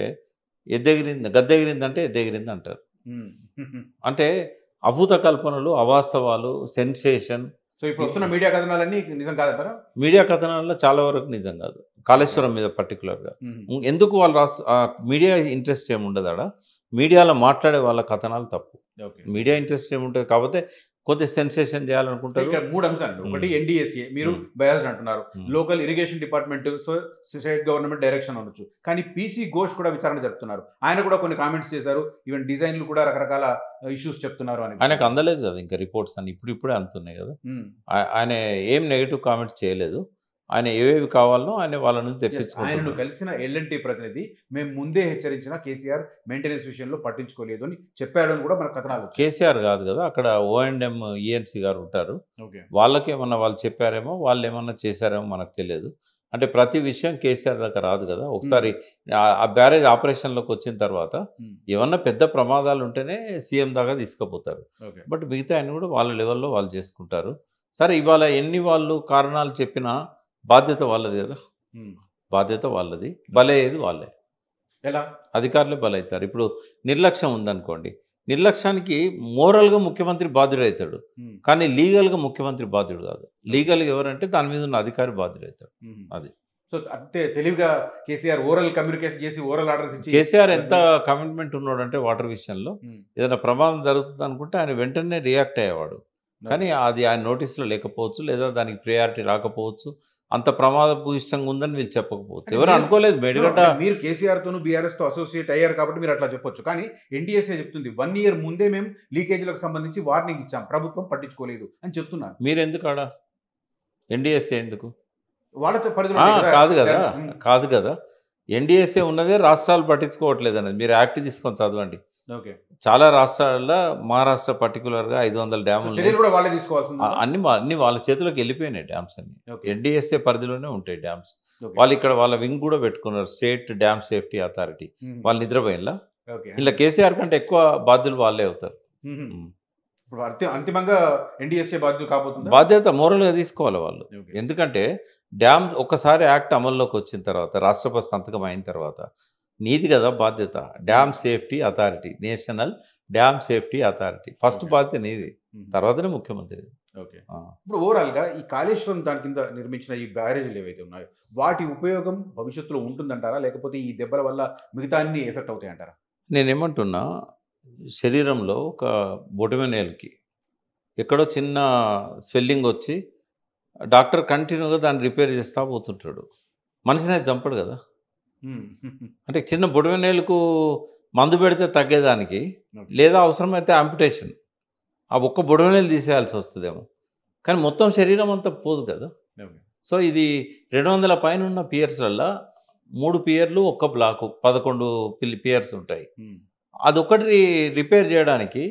ఎద్దెగిరింది, గద్దెగిరిందంటే ఎద్దెగిరింది అంటారు. అంటే అభూత కల్పనలు, అవాస్తవాలు, సెన్సేషన్. సో ఇప్పుడు వస్తున్న మీడియా కథనాలన్నీ నిజం కాదంటారా? మీడియా కథనాల్లో చాలా వరకు నిజం కాదు, కాళేశ్వరం మీద పర్టికులర్గా. ఎందుకు వాళ్ళు మీడియా ఇంట్రెస్ట్ ఏముండదు ఆడ, మీడియాలో మాట్లాడే వాళ్ళ కథనాలు తప్పు. మీడియా ఇంట్రెస్ట్ ఏముంటుంది, కాకపోతే కొద్దిగా సెన్సేషన్ చేయాలనుకుంటారు. ఇక్కడ 3 అంశాలు. ఒకటి ఎన్డీఎస్ఏ, మీరు బయాస్డ్ అంటున్నారు. Local irrigation department, so state government direction అనొచ్చు. కానీ పీసీ ఘోష్ కూడా విచారణ జరుపుతున్నారు. ఆయన కూడా కొన్ని కామెంట్స్ చేశారు. ఈవెన్ డిజైన్లు కూడా రకరకాల ఇష్యూస్ చెప్తున్నారు అని. ఆయనకు అందలేదు కదా ఇంకా రిపోర్ట్స్ అని, ఇప్పుడే అందుతున్నాయి కదా. ఆయన ఏం నెగిటివ్ కామెంట్స్ చేయలేదు. ఆయన ఏవేవి కావాలనో ఆయన వాళ్ళ నుంచి తెప్పించుకుంటారు. ఆయనను కలిసిన ఎల్ఎన్టీ ప్రతినిధి మేము ముందే హెచ్చరించిన కేసీఆర్ మెయింటెనెన్స్ విషయంలో పట్టించుకోలేదు అని చెప్పాడు అని కూడా మన కథనాలు. కేసీఆర్ కాదు కదా, అక్కడ O&M ఈఎన్సీ గారు ఉంటారు. వాళ్ళకి ఏమన్నా వాళ్ళు చెప్పారేమో, వాళ్ళు ఏమన్నా చేశారేమో మనకు తెలియదు. అంటే ప్రతి విషయం కేసీఆర్ దగ్గర రాదు కదా. ఒకసారి ఆ బ్యారేజ్ ఆపరేషన్లోకి వచ్చిన తర్వాత ఏమన్నా పెద్ద ప్రమాదాలు ఉంటేనే సీఎం దాకా తీసుకుపోతారు. బట్ మిగతా ఆయన కూడా వాళ్ళ లెవెల్లో వాళ్ళు చేసుకుంటారు. సరే, ఇవాళ ఎన్ని వాళ్ళు కారణాలు చెప్పినా బాధ్యత వాళ్ళది కదా. బాధ్యత వాళ్ళది, బలయ్యేది వాళ్ళే. ఎలా? అధికారులే బలవుతారు. ఇప్పుడు నిర్లక్ష్యం ఉందనుకోండి, నిర్లక్ష్యానికి మోరల్గా ముఖ్యమంత్రి బాధ్యుడవుతాడు, కానీ లీగల్గా ముఖ్యమంత్రి బాధ్యుడు కాదు. లీగల్గా ఎవరంటే దాని మీద ఉన్న అధికారి బాధ్యుడవుతాడు. అది. సో అంతే తెలివిగా కేసీఆర్ ఓరల్ కమ్యూనికేషన్ చేసి ఓరల్ ఆర్డర్స్ ఇచ్చి. కేసీఆర్ ఎంత కమిట్మెంట్ ఉన్నాడంటే వాటర్ విషయంలో ఏదైనా ప్రమాదం జరుగుతుంది అనుకుంటే ఆయన వెంటనే రియాక్ట్ అయ్యేవాడు. కానీ అది ఆయన నోటీసులో లేకపోవచ్చు, లేదా దానికి ప్రియారిటీ రాకపోవచ్చు. అంత ప్రమాదభూయిష్టంగా ఉందని వీళ్ళు చెప్పకపోవచ్చు. ఎవరు అనుకోలేదు మేడిగడ్డ. మీరు కేసీఆర్ తోను బీఆర్ఎస్ తో అసోసియేట్ అయ్యారు కాబట్టి మీరు అట్లా చెప్పొచ్చు. కానీ ఎన్డీఎస్ఏ చెప్తుంది 1 year ముందే మేము లీకేజీలకు సంబంధించి వార్నింగ్ ఇచ్చాం, ప్రభుత్వం పట్టించుకోలేదు అని చెప్తున్నారు. మీరు ఎందుకు ఆడ ఎన్డీఎస్ఏ ఎందుకు? వాళ్ళతో కాదు కదా. ఎన్డీఎస్ఏ ఉన్నదే రాష్ట్రాలు పట్టించుకోవట్లేదు అనేది. మీరు యాక్ట్ తీసుకొని చదవండి. చాలా రాష్ట్రాల్లో, మహారాష్ట్ర పర్టికులర్గా 500 డ్యాములు అన్ని వాళ్ళ చేతిలోకి వెళ్ళిపోయినాయి డ్యామ్స్ అన్ని. ఎన్డీఎస్ఏ పరిధిలోనే ఉంటాయి డ్యామ్స్. వాళ్ళు ఇక్కడ వాళ్ళ వింగ్ కూడా పెట్టుకున్నారు, స్టేట్ డ్యామ్ సేఫ్టీ అథారిటీ. వాళ్ళు నిద్రపోయినలా ఇలా కేసీఆర్ కంటే ఎక్కువ బాధ్యులు వాళ్ళే అవుతారు. అంతిమంగా ఎన్డీఎస్ఏ బాధ్యత కాబోతుంది. బాధ్యత మోరల్గా తీసుకోవాలి వాళ్ళు. ఎందుకంటే డ్యామ్ ఒక్కసారి యాక్ట్ అమల్లోకి వచ్చిన తర్వాత, రాష్ట్రపతి సంతకం అయిన తర్వాత నీది కదా బాధ్యత. Dam safety authority, national dam safety authority first బాధ్యత నీది, తర్వాతనే ముఖ్యమంత్రి. ఓకే, ఇప్పుడు ఓవరాల్గా ఈ కాళేశ్వరం దాని కింద నిర్మించిన ఈ బ్యారేజీలు ఏవైతే ఉన్నాయో వాటి ఉపయోగం భవిష్యత్తులో ఉంటుందంటారా, లేకపోతే ఈ దెబ్బల వల్ల మిగతా అన్ని ఎఫెక్ట్ అవుతాయంటారా? నేనేమంటున్నా, శరీరంలో ఒక బొటమనేలుకి ఎక్కడో చిన్న స్వెల్లింగ్ వచ్చి డాక్టర్ కంటిన్యూగా దాన్ని రిపేర్ చేస్తూ పోతుంటాడు. మనిషిని చంపడు కదా. అంటే చిన్న బొటమనేలుకు మందు పెడితే తగ్గేదానికి, లేదా అవసరమైతే ఆంపిటేషన్, ఆ ఒక్క బొటమనేలు తీసేయాల్సి వస్తుందేమో, కానీ మొత్తం శరీరం అంతా పోదు కదా. సో ఇది 200 పైన ఉన్న పియర్స్లల్లో 3 పియర్లు ఒక్క బ్లాకు 11 పియర్స్ ఉంటాయి. అదొక్కటి రిపేర్ చేయడానికి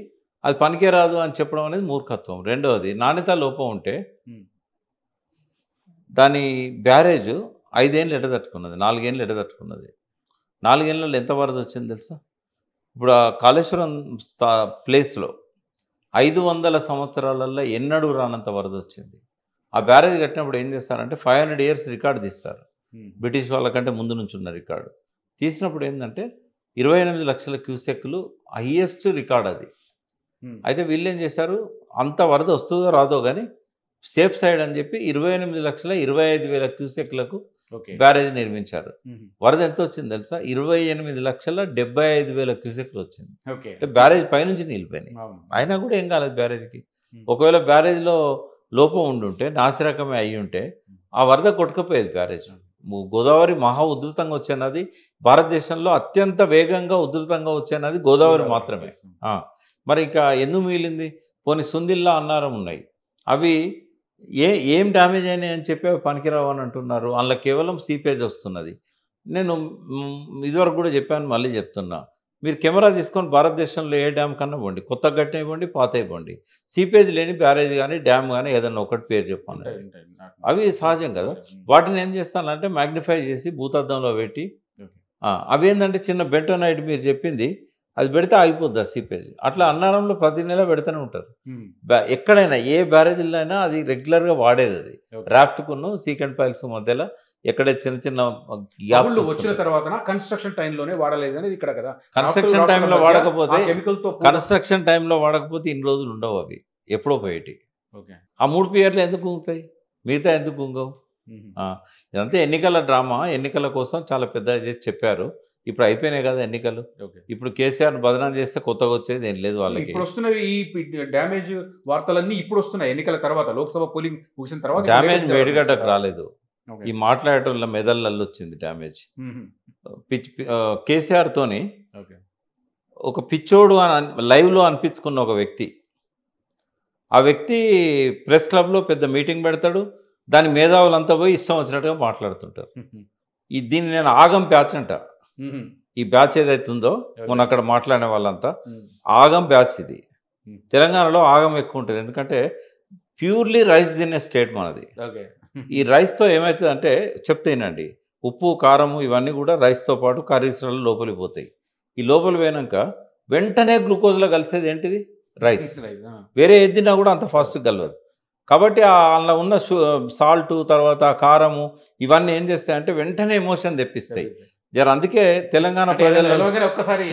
అది పనికే రాదు అని చెప్పడం అనేది మూర్ఖత్వం. రెండవది నాణ్యత లోపం ఉంటే దాని బ్యారేజ్ 5 ఏళ్ళు ఎడతట్టుకున్నది, 4 ఏళ్ళు ఎడతట్టుకున్నది. 4 ఏళ్ళలో ఎంత వరద వచ్చింది తెలుసా? ఇప్పుడు ఆ కాళేశ్వరం ప్లేస్లో 500 సంవత్సరాలలో ఎన్నడూ రానంత వరద వచ్చింది. ఆ బ్యారేజ్ కట్టినప్పుడు ఏం చేస్తారంటే 500 ఇయర్స్ రికార్డు తీస్తారు. బ్రిటిష్ వాళ్ళకంటే ముందు నుంచి ఉన్న రికార్డు తీసినప్పుడు ఏంటంటే 28 లక్షల క్యూసెక్లు హైయెస్ట్ రికార్డ్ అది. అయితే వీళ్ళు ఏం చేశారు, అంత వరద వస్తుందో రాదో కానీ సేఫ్ సైడ్ అని చెప్పి 28,25,000 క్యూసెక్లకు బ్యారేజ్ నిర్మించారు. వరద ఎంత వచ్చింది తెలుసా? 28,75,000 క్యూసెక్లు వచ్చింది. బ్యారేజ్ పైనుంచి నిలిపోయినాయి. అయినా కూడా ఏం కాలేదు బ్యారేజ్కి. ఒకవేళ బ్యారేజ్లో లోపం ఉండుంటే నాసిరకమే అయ్యి ఉంటే ఆ వరద కొట్టుకపోయేది బ్యారేజ్. గోదావరి మహా ఉధృతంగా వచ్చే నది, భారతదేశంలో అత్యంత వేగంగా ఉధృతంగా వచ్చే నది గోదావరి మాత్రమే. మరి ఇక ఎందుకు మిగిలింది? పోనీ సుందిల్లా అన్నారం ఉన్నాయి, అవి ఏం డ్యామేజ్ అయినాయి అని చెప్పి అవి పనికిరావు అని అంటున్నారు. అందులో కేవలం సీపేజ్ వస్తున్నది. నేను ఇదివరకు కూడా చెప్పాను, మళ్ళీ చెప్తున్నా, మీరు కెమెరా తీసుకొని భారతదేశంలో ఏ డ్యామ్ కన్నా ఇవ్వండి, కొత్త గట్టిన ఇవ్వండి, పాత ఇవ్వండి, సీపేజ్ లేని బ్యారేజ్ కానీ డ్యామ్ కానీ ఏదన్నా ఒకటి పేరు చెప్పండి. అవి సహజం కదా. వాటిని ఏం చేస్తానంటే మ్యాగ్నిఫై చేసి భూతద్దంలో పెట్టి అవి ఏంటంటే చిన్న బెంటోనైట్ మీరు చెప్పింది అది పెడితే ఆగిపోద్ది ఆ సీపేజ్. అట్లా అన్నారంలో ప్రతి నెల పెడుతూనే ఉంటారు. ఎక్కడైనా ఏ బ్యారేజీలో అయినా అది రెగ్యులర్గా వాడేది. అది రాఫ్ట్కును సీకెండ్ పైల్స్ మధ్యలో ఎక్కడ చిన్న చిన్న గ్యాప్స్ వచ్చిన తర్వాత కన్స్ట్రక్షన్ టైంలోనే వాడలేదు అనేది ఇక్కడ కదా. కన్స్ట్రక్షన్ టైంలో వాడకపోతే కన్స్ట్రక్షన్ టైంలో వాడకపోతే ఇన్ని రోజులు ఉండవు, అవి ఎప్పుడో పోయేటి. ఆ 3 పియర్లు ఎందుకు గుంగుతాయి, మిగతా ఎందుకు గుంగవు? ఇదంతా ఎన్నికల డ్రామా. ఎన్నికల కోసం చాలా పెద్ద చేసి చెప్పారు. ఇప్పుడు అయిపోయినాయి కదా ఎన్నికలు. ఇప్పుడు కేసీఆర్ బదనాం చేస్తే కొత్తగా వచ్చేది ఏం లేదు వాళ్ళకి. ఇప్పుడు వస్తున్నవి ఈ డ్యామేజ్ వార్తలన్నీ ఇప్పుడు వస్తున్నాయి ఎన్నికల తర్వాత, లోక్సభ పోలింగ్ ముగిసిన తర్వాత. డ్యామేజ్ మేడిగడ్డకు రాలేదు, ఈ మాట్లాడటంలో మెదళ్ళల్లో వచ్చింది డ్యామేజ్. కేసీఆర్ తోని ఒక పిచ్చోడు అని లైవ్లో అనిపించుకున్న ఒక వ్యక్తి, ఆ వ్యక్తి ప్రెస్ క్లబ్లో పెద్ద మీటింగ్ పెడతాడు, దాని మేధావులంతా పోయి ఇష్టం వచ్చినట్టుగా మాట్లాడుతుంటారు. దీన్ని నేను ఆగం బ్యాచ్ అంట. ఈ బ్యాచ్ ఏదైతే ఉందో మొన్న అక్కడ మాట్లాడిన వాళ్ళంతా ఆగం బ్యాచ్. ఇది తెలంగాణలో ఆగం ఎక్కువ ఉంటుంది, ఎందుకంటే ప్యూర్లీ రైస్ తినే స్టేట్ మనది. ఈ రైస్తో ఏమవుతుంది అంటే చెప్తేనండి, ఉప్పు కారము ఇవన్నీ కూడా రైస్తో పాటు కర్రీస్లలో లోపలికి పోతాయి. ఈ లోపలి పోయినాక వెంటనే గ్లూకోజ్లో కలిసేది ఏంటిది? రైస్. వేరే ఏది తిన్నా కూడా అంత ఫాస్ట్గా కలవదు. కాబట్టి అందులో ఉన్న సాల్ట్ తర్వాత కారము ఇవన్నీ ఏం చేస్తాయంటే వెంటనే ఎమోషన్ తెప్పిస్తాయి. అందుకే తెలంగాణ ప్రజలలో ఒక్కసారి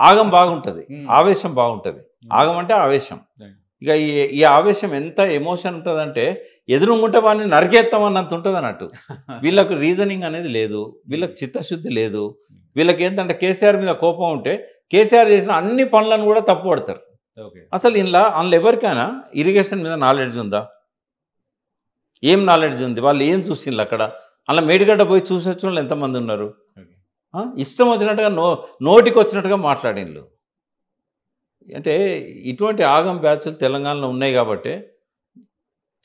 ఆగం బాగుంటుంది, ఆవేశం బాగుంటుంది. ఆగం అంటే ఆవేశం. ఇక ఈ ఆవేశం ఎంత ఎమోషన్ ఉంటుందంటే ఎదురుగుంటే వాడిని నరికేస్తామన్నంత ఉంటుంది అన్నట్టు. వీళ్ళకు రీజనింగ్ అనేది లేదు, వీళ్ళకి చిత్తశుద్ధి లేదు. వీళ్ళకి ఏంటంటే కేసీఆర్ మీద కోపం ఉంటే కేసీఆర్ చేసిన అన్ని పనులను కూడా తప్పు పడతారు. అసలు అందులో ఎవరికైనా ఇరిగేషన్ మీద నాలెడ్జ్ ఉందా? ఏం నాలెడ్జ్ ఉంది? వాళ్ళు ఏం చూసిండ్రు అక్కడ? అలా మేడిగడ్డ పోయి చూసి వచ్చిన వాళ్ళు ఎంతమంది ఉన్నారు? ఇష్టం వచ్చినట్టుగా నోటికి వచ్చినట్టుగా మాట్లాడిండ్రు. అంటే ఇటువంటి ఆగం బ్యాచ్లు తెలంగాణలో ఉన్నాయి కాబట్టి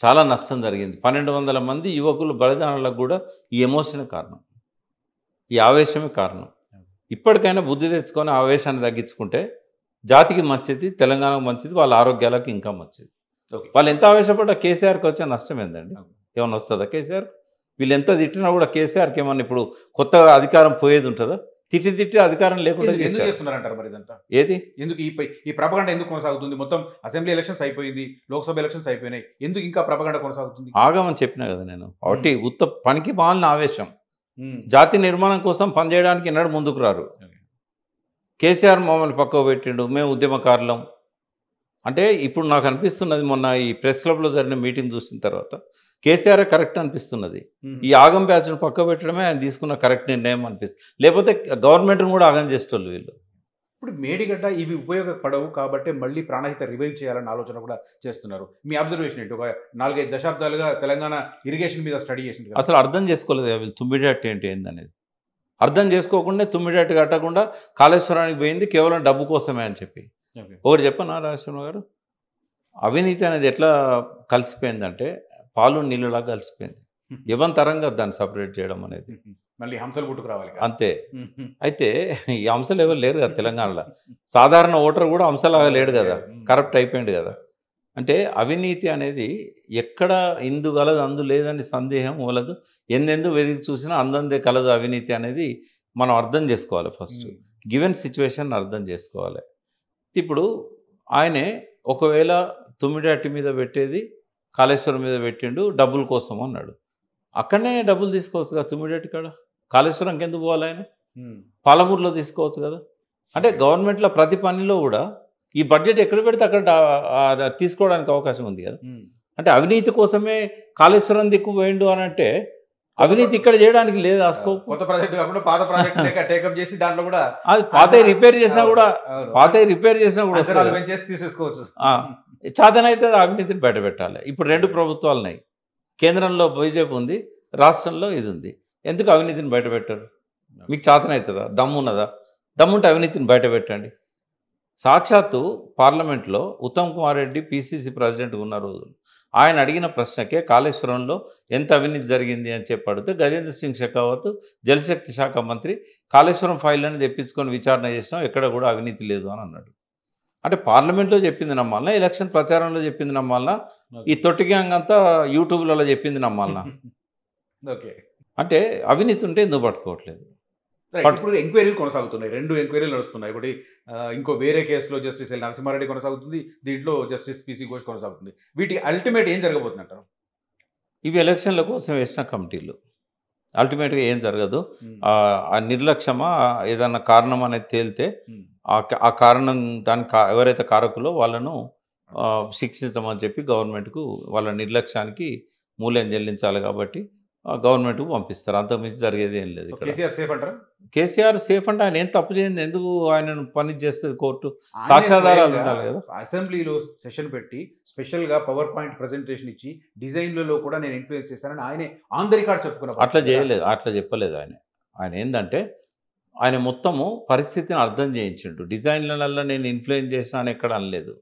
చాలా నష్టం జరిగింది. 1200 మంది యువకులు బలిదానాలకు కూడా ఈ ఎమోషనే కారణం, ఈ ఆవేశమే కారణం. ఇప్పటికైనా బుద్ధి తెచ్చుకొని ఆవేశాన్ని తగ్గించుకుంటే జాతికి మంచిది, తెలంగాణకు మంచిది, వాళ్ళ ఆరోగ్యాలకు ఇంకా మంచిది. వాళ్ళు ఎంత ఆవేశపడ్డా కేసీఆర్కి వచ్చే నష్టం ఏందండి? ఏమన్నా వస్తుందా కేసీఆర్? వీళ్ళు ఎంత తిట్టినా కూడా కేసీఆర్కి ఏమన్నా ఇప్పుడు కొత్తగా అధికారం పోయేది ఉంటుందా? తిట్టి అధికారం లేకుండా ఎందుకు చేస్తున్నారంటారు మరి ఇదంతా? ఏది ఎందుకు ఈ ప్రపగండ ఎందుకు కొనసాగుతుంది? మొత్తం అసెంబ్లీ ఎలక్షన్స్ అయిపోయింది, లోక్సభ ఎలక్షన్స్ అయిపోయినాయి, ఎందుకు ఇంకా ప్రపగండ కొనసాగుతుంది? ఆగమని చెప్పినా కదా నేను. ఒకటి ఉత్త పనికి మాలిన ఆవేశం. జాతి నిర్మాణం కోసం పనిచేయడానికి ఎన్నడూ ముందుకు రారు. కేసీఆర్ మమ్మల్ని పక్కకు పెట్టిండు, మేము ఉద్యమకారులం అంటే ఇప్పుడు నాకు అనిపిస్తున్నది, మొన్న ఈ ప్రెస్ క్లబ్లో జరిగిన మీటింగ్ చూసిన తర్వాత కేసీఆర్ కరెక్ట్ అనిపిస్తున్నది. ఈ ఆగం బ్యాచ్ను పక్క పెట్టడమే ఆయన తీసుకున్న కరెక్ట్ నిర్ణయం అనిపిస్తుంది. లేకపోతే గవర్నమెంట్ను కూడా ఆగం చేసేటోళ్ళు వీళ్ళు. ఇప్పుడు మేడిగడ్డ ఇవి ఉపయోగపడవు కాబట్టి మళ్ళీ ప్రాణహిత రివైవ్ చేయాలన్న ఆలోచన కూడా చేస్తున్నారు. మీ అబ్జర్వేషన్ ఏంటి? ఒక 4-5 దశాబ్దాలుగా తెలంగాణ ఇరిగేషన్ మీద స్టడీ చేసింది, అసలు అర్థం చేసుకోలేదు వీళ్ళు తుమ్మిడట్టు ఏందనేది. అర్థం చేసుకోకుండా తుమ్మిడట్టు కట్టకుండా కాళేశ్వరానికి పోయింది కేవలం డబ్బు కోసమే అని చెప్పి. ఒకటి చెప్పనా రాజశేఖర గారు, అవినీతి అనేది ఎట్లా కలిసిపోయిందంటే పాలు నీళ్ళలాగా కలిసిపోయింది. యవంతరంగా దాన్ని సపరేట్ చేయడం అనేది మళ్ళీ హంసలు పుట్టుకు రావాలి కదా. అంతే. అయితే ఈ అంశాలు ఎవరు లేరు కదా తెలంగాణలో. సాధారణ ఓటర్ కూడా అంశలాగా లేడు కదా, కరప్ట్ అయిపోయింది కదా. అంటే అవినీతి అనేది ఎక్కడ ఇందు గలదు అందు లేదని సందేహం వలదు, ఎందెందు వెతికి చూసినా అందందే కలదు అవినీతి అనేది మనం అర్థం చేసుకోవాలి. ఫస్ట్ గివెన్ సిచ్యువేషన్ అర్థం చేసుకోవాలి. ఇప్పుడు ఆయనే ఒకవేళ తుమ్మిడాటి మీద పెట్టేది కాళేశ్వరం మీద పెట్టిండు డబ్బుల కోసం అన్నాడు. అక్కడనే డబ్బులు తీసుకోవచ్చు కదా తుమ్మిడాటి కాడ, కాళేశ్వరంకి ఎందుకు పోవాలి ఆయన? పాలమూరులో తీసుకోవచ్చు కదా. అంటే గవర్నమెంట్లో ప్రతి పనిలో కూడా ఈ బడ్జెట్ ఎక్కడ పెడితే అక్కడ తీసుకోవడానికి అవకాశం ఉంది కదా. అంటే అవినీతి కోసమే కాళేశ్వరం దిక్కు పోయిండు అని అంటే అవినీతి ఇక్కడ చేయడానికి లేదు ఆ స్కోప్. కొత్త ప్రాజెక్ట్ కాకుండా పాత ప్రాజెక్ట్ టేకప్ చేసి దాంట్లో కూడా అది పాత రిపేర్ చేసినా కూడా తీసేసుకోవచ్చు. చాతనైతే అవినీతిని బయటపెట్టాలి. ఇప్పుడు రెండు ప్రభుత్వాలు ఉన్నాయి, కేంద్రంలో బీజేపీ ఉంది, రాష్ట్రంలో ఇది ఉంది. ఎందుకు అవినీతిని బయటపెట్టారు? మీకు చాతనవుతుందా? దమ్మున్నదా? దమ్ముంటే అవినీతిని బయటపెట్టండి. సాక్షాత్తు పార్లమెంట్లో ఉత్తమ్ కుమార్ రెడ్డి పిసిసి ప్రెసిడెంట్గా ఉన్న రోజులు ఆయన అడిగిన ప్రశ్నకే కాళేశ్వరంలో ఎంత అవినీతి జరిగింది అని చెప్పి అడిగితే గజేంద్ర సింగ్ షెకావత్ జలశక్తి శాఖ మంత్రి కాళేశ్వరం ఫైళ్ళని తెప్పించుకొని విచారణ చేసినాం, ఎక్కడ కూడా అవినీతి లేదు అని అన్నాడు. అంటే పార్లమెంట్లో చెప్పింది నమ్మాలనా, ఎలక్షన్ ప్రచారంలో చెప్పింది నమ్మాలనా, ఈ తొట్టి గ్యాంగ్ అంతా యూట్యూబ్లలో చెప్పింది నమ్మాలనా? ఓకే. అంటే అవినీతి ఉంటే ఎందుకు పట్టుకోవట్లేదు? ఇప్పుడు ఎంక్వైరీలు కొనసాగుతున్నాయి, 2 ఎంక్వైరీలు నడుస్తున్నాయి. ఒకటి ఇంకో వేరే కేసులో జస్టిస్ ఎల్ నరసింహారెడ్డి కొనసాగుతుంది, దీంట్లో జస్టిస్ పిసి ఘోష్ కొనసాగుతుంది. వీటి అల్టిమేట్ ఏం జరగబోతుంది అంటారు? ఇవి ఎలక్షన్ల కోసం వేసిన కమిటీలు, అల్టిమేట్గా ఏం జరగదు. ఆ నిర్లక్ష్యమా ఏదన్నా కారణం అనేది తేలితే ఆ కారణం దానికి ఎవరైతే కారకులో వాళ్ళను శిక్షించమని చెప్పి గవర్నమెంట్కు వాళ్ళ నిర్లక్ష్యానికి మూల్యం చెల్లించాలి కాబట్టి గవర్నమెంట్కు పంపిస్తారు. అంతకుమించి జరిగేది ఏం లేదు. కేసీఆర్ సేఫ్ అంటారా? కేసీఆర్ సేఫ్ అంటే ఆయన ఏం తప్పు చేయండి, ఎందుకు ఆయనను పని చేస్తుంది కోర్టు? సాక్ష్యాధారాలు ఉండాలి కదా. అసెంబ్లీలో సెషన్ పెట్టి స్పెషల్గా పవర్ పాయింట్ ప్రజెంటేషన్ ఇచ్చి డిజైన్లలో కూడా నేను ఇన్ఫ్లుయెన్స్ చేశానని ఆయనే ఆన్ ద రికార్డ్ చెప్పుకున్నారు. అట్లా చేయలేదు, అట్లా చెప్పలేదు ఆయన. ఆయన ఏంటంటే ఆయన మొత్తము పరిస్థితిని అర్థం చేయించిండు. డిజైన్లలో నేను ఇన్ఫ్లుయెన్స్ చేసిన అని ఎక్కడ అనలేదు.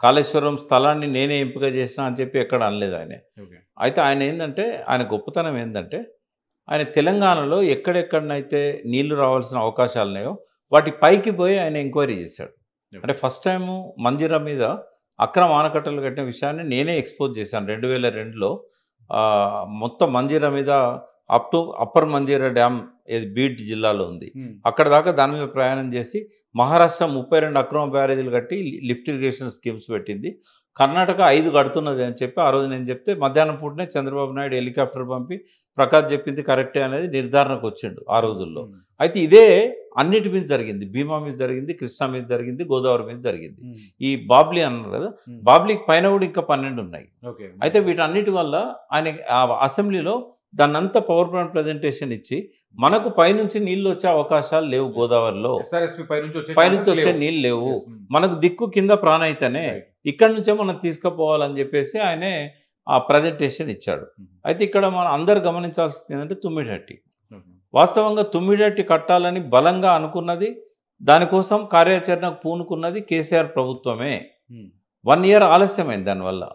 కాళేశ్వరం స్థలాన్ని నేనే ఎంపిక చేసిన అని చెప్పి ఎక్కడ అనలేదు ఆయన. అయితే ఆయన ఏంటంటే ఆయన గొప్పతనం ఏంటంటే ఆయన తెలంగాణలో ఎక్కడెక్కడనైతే నీళ్లు రావాల్సిన అవకాశాలు ఉన్నాయో వాటి పైకి పోయి ఆయన ఎంక్వైరీ చేశాడు. అంటే ఫస్ట్ టైము మంజీరా మీద అక్రమ ఆనకట్టలు కట్టిన విషయాన్ని నేనే ఎక్స్పోజ్ చేశాను 2002లో. మొత్తం మంజీరా మీద up to upper Manjira dam ఏది బీడ్ జిల్లాలో ఉంది, అక్కడ దాకా దాని మీద ప్రయాణం చేసి మహారాష్ట్ర 32 అక్రమ బ్యారేజీలు కట్టి లిఫ్ట్ ఇరిగేషన్ స్కీమ్స్ పెట్టింది. కర్ణాటక 5 కడుతున్నది అని చెప్పి ఆ రోజు నేను చెప్తే మధ్యాహ్నం పూటనే చంద్రబాబు నాయుడు హెలికాప్టర్ పంపి ప్రకాష్ చెప్పింది కరెక్టే అనేది నిర్ధారణకు వచ్చిండు ఆ రోజుల్లో. అయితే ఇదే అన్నిటి మీద జరిగింది, భీమా మీద జరిగింది, కృష్ణా మీద జరిగింది, గోదావరి మీద జరిగింది. ఈ బాబ్లీ అన్నారు కదా, బాబ్లీకి పైన కూడా ఇంకా 12 ఉన్నాయి. అయితే వీటన్నిటి వల్ల ఆయన అసెంబ్లీలో దాన్నంతా పవర్ పాయింట్ ప్రజెంటేషన్ ఇచ్చి మనకు పైనుంచి నీళ్ళు వచ్చే అవకాశాలు లేవు, గోదావరిలో పైనుంచి వచ్చే నీళ్ళు లేవు, మనకు దిక్కు కింద ప్రాణయితేనే ఇక్కడి నుంచే మనం తీసుకుపోవాలని చెప్పేసి ఆయనే ఆ ప్రజెంటేషన్ ఇచ్చాడు. అయితే ఇక్కడ మనం అందరు గమనించాల్సింది ఏంటంటే తుమ్మిడట్టి వాస్తవంగా తుమ్మిడట్టి కట్టాలని బలంగా అనుకున్నది, దానికోసం కార్యాచరణకు పూనుకున్నది కేసీఆర్ ప్రభుత్వమే. 1 ఇయర్ ఆలస్యమైంది దానివల్ల.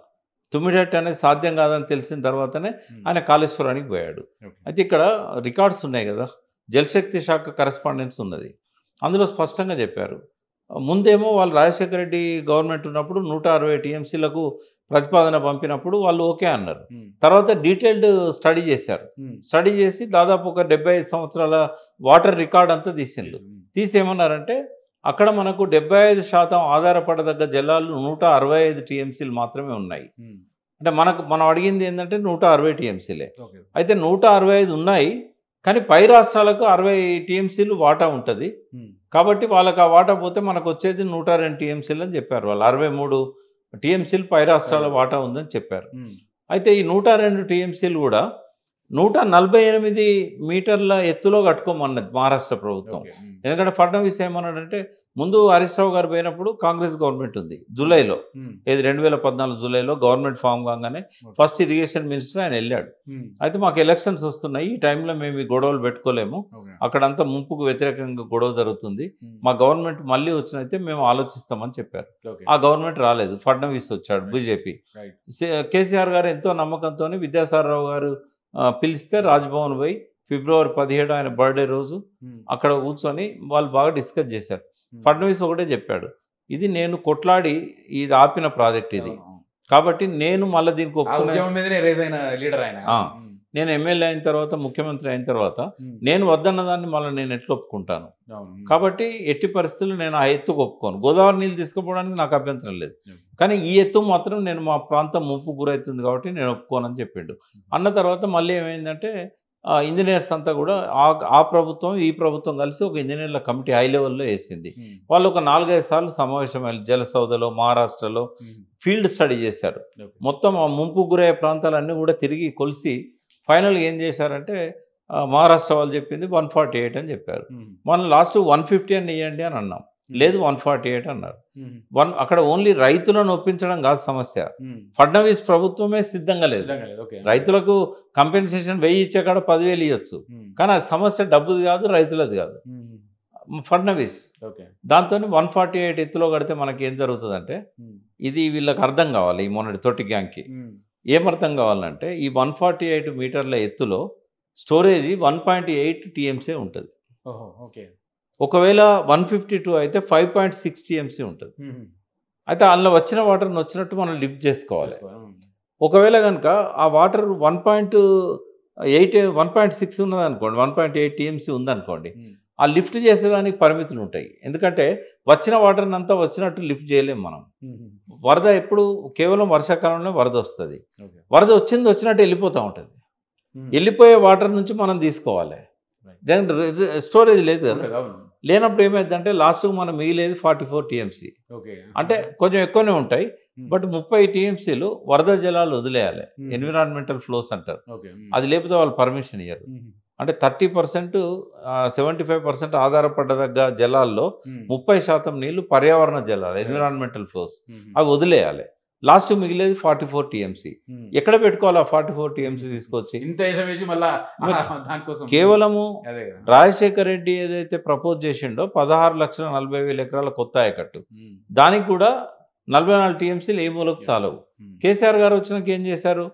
తుమ్మిడట్టి అనేది సాధ్యం కాదని తెలిసిన తర్వాతనే ఆయన కాళేశ్వరానికి పోయాడు. అయితే ఇక్కడ రికార్డ్స్ ఉన్నాయి కదా, జలశక్తి శాఖ కరెస్పాండెన్స్ ఉన్నది, అందులో స్పష్టంగా చెప్పారు. ముందేమో వాళ్ళు రాజశేఖర రెడ్డి గవర్నమెంట్ ఉన్నప్పుడు 160 టీఎంసీలకు ప్రతిపాదన పంపినప్పుడు వాళ్ళు ఓకే అన్నారు. తర్వాత డీటెయిల్డ్ స్టడీ చేశారు. స్టడీ చేసి దాదాపు ఒక 75 సంవత్సరాల వాటర్ రికార్డ్ అంతా తీసేమన్నారంటే అక్కడ మనకు 75% ఆధారపడదగ్గ జలాలు 165 టీఎంసీలు మాత్రమే ఉన్నాయి. అంటే మనం అడిగింది ఏంటంటే 160 టీఎంసీలే. అయితే 165 ఉన్నాయి, కానీ పై రాష్ట్రాలకు 60 టీఎంసీలు వాటా ఉంటుంది. కాబట్టి వాళ్ళకి ఆ వాటా పోతే మనకు వచ్చేది 102 టీఎంసీలు అని చెప్పారు వాళ్ళు. 63 టీఎంసీలు పై రాష్ట్రాల వాటా ఉందని చెప్పారు. అయితే ఈ 102 టీఎంసీలు కూడా 148 మీటర్ల ఎత్తులో కట్టుకోమన్నది మహారాష్ట్ర ప్రభుత్వం. ఎందుకంటే ఫడ్నవీస్ ఏమన్నాడంటే ముందు హరీష్ రావు గారు పోయినప్పుడు కాంగ్రెస్ గవర్నమెంట్ ఉంది, జూలైలో 2014 జూలైలో గవర్నమెంట్ ఫామ్ కాగానే ఫస్ట్ ఇరిగేషన్ మినిస్టర్ ఆయన వెళ్ళాడు. అయితే మాకు ఎలక్షన్స్ వస్తున్నాయి, ఈ టైంలో మేము ఈ గొడవలు పెట్టుకోలేము, అక్కడంతా ముంపుకు వ్యతిరేకంగా గొడవ జరుగుతుంది, మా గవర్నమెంట్ మళ్ళీ వచ్చినైతే మేము ఆలోచిస్తామని చెప్పారు. ఆ గవర్నమెంట్ రాలేదు, ఫడ్నవీస్ వచ్చాడు బీజేపీ. కేసీఆర్ గారు ఎంతో నమ్మకంతో విద్యాసాగరరావు గారు పిలిస్తే రాజ్భవన్ పోయి ఫిబ్రవరి 17 ఆయన బర్త్డే రోజు అక్కడ కూర్చొని వాళ్ళు బాగా డిస్కస్ చేశారు. ఫడ్నవీస్ ఒకటే చెప్పాడు, ఇది నేను కొట్లాడి ఇది ఆపిన ప్రాజెక్ట్ ఇది, కాబట్టి నేను మళ్ళీ దీనికి నేను ఎమ్మెల్యే అయిన తర్వాత ముఖ్యమంత్రి అయిన తర్వాత నేను వద్దన్న దాన్ని మళ్ళీ నేను ఎట్లా ఒప్పుకుంటాను, కాబట్టి ఎట్టి పరిస్థితుల్లో నేను ఆ ఎత్తుకు ఒప్పుకోను. గోదావరి నీళ్ళు తీసుకుపోవడానికి నాకు అభ్యంతరం లేదు, కానీ ఈ ఎత్తు మాత్రం నేను మా ప్రాంతం ముంపు గురవుతుంది కాబట్టి నేను ఒప్పుకోనని చెప్పిండు. అన్న తర్వాత మళ్ళీ ఏమైందంటే ఇంజనీర్స్ అంతా కూడా ఆ ప్రభుత్వం ఈ ప్రభుత్వం కలిసి ఒక ఇంజనీర్ల కమిటీ హై లెవెల్లో వేసింది. వాళ్ళు ఒక 4-5 సార్లు సమావేశమయ్యారు. జలసౌదలో, మహారాష్ట్రలో ఫీల్డ్ స్టడీ చేశారు. మొత్తం ఆ ముంపు గురయ్యే ప్రాంతాలన్నీ కూడా తిరిగి కొలిసి ఫైనల్గా ఏం చేశారంటే మహారాష్ట్ర వాళ్ళు చెప్పింది 148 అని చెప్పారు. మనం లాస్ట్ 150 అని ఇవ్వండి అని అన్నాం, లేదు 148 అన్నారు. అక్కడ ఓన్లీ రైతులను ఒప్పించడం కాదు సమస్య, ఫడ్నవీస్ ప్రభుత్వమే సిద్ధంగా లేదు. రైతులకు కంపెన్సేషన్ 1000 ఇచ్చే కాడ 10,000 ఇవ్వచ్చు, కానీ అది సమస్య డబ్బుది కాదు, రైతులది కాదు, ఫడ్నవీస్. దాంతో 148 ఎత్తులో కడితే మనకి ఏం జరుగుతుందంటే, ఇది వీళ్ళకి అర్థం కావాలి, ఈ మొన్నటి తొట్టి గ్యాంగ్కి ఏమర్థం కావాలంటే, ఈ 148 మీటర్ల ఎత్తులో స్టోరేజీ 1.8 TMC ఉంటుంది. ఒకవేళ 152 అయితే 5.6 TMC ఉంటుంది. అయితే అందులో వచ్చిన వాటర్ని వచ్చినట్టు మనం లిఫ్ట్ చేసుకోవాలి. ఒకవేళ కనుక ఆ వాటర్ 1.6 ఉన్నదనుకోండి, 1.8 TMC ఉందనుకోండి, ఆ లిఫ్ట్ చేసేదానికి పరిమితులు ఉంటాయి. ఎందుకంటే వచ్చిన వాటర్ని అంతా వచ్చినట్టు లిఫ్ట్ చేయలేము మనం. వరద ఎప్పుడు కేవలం వర్షాకాలంలో వరద వస్తుంది, వరద వచ్చినట్టు వెళ్ళిపోతూ ఉంటుంది. వెళ్ళిపోయే వాటర్ నుంచి మనం తీసుకోవాలి, దాని స్టోరేజ్ లేదు కదా. లేనప్పుడు ఏమైందంటే లాస్ట్కు మనం మిగిలేదు 44 TMC. అంటే కొంచెం ఎక్కువనే ఉంటాయి, బట్ 30 TMCలు వరద జలాలు వదిలేయాలి, ఎన్విరాన్మెంటల్ ఫ్లోస్ అంటారు. అది లేకపోతే వాళ్ళు పర్మిషన్ ఇయ్యరు. అంటే 30%, 75% ఆధారపడదగ్గ జలాల్లో 30% నీళ్లు పర్యావరణ జలాలు, ఎన్విరాన్మెంటల్ ఫ్లోస్, అవి వదిలేయాలి. లాస్ట్ మిగిలేదు 44 TMC. ఎక్కడ పెట్టుకోవాలి ఆ 44 TMC తీసుకొచ్చి? కేవలము రాజశేఖర రెడ్డి ఏదైతే ప్రపోజ్ చేసిండో 16,40,000 ఎకరాల కొత్త ఆయకట్టు, దానికి కూడా 44 TMCలు ఏ మూలకు చాలవు. కేసీఆర్ గారు వచ్చినాక ఏం చేశారు,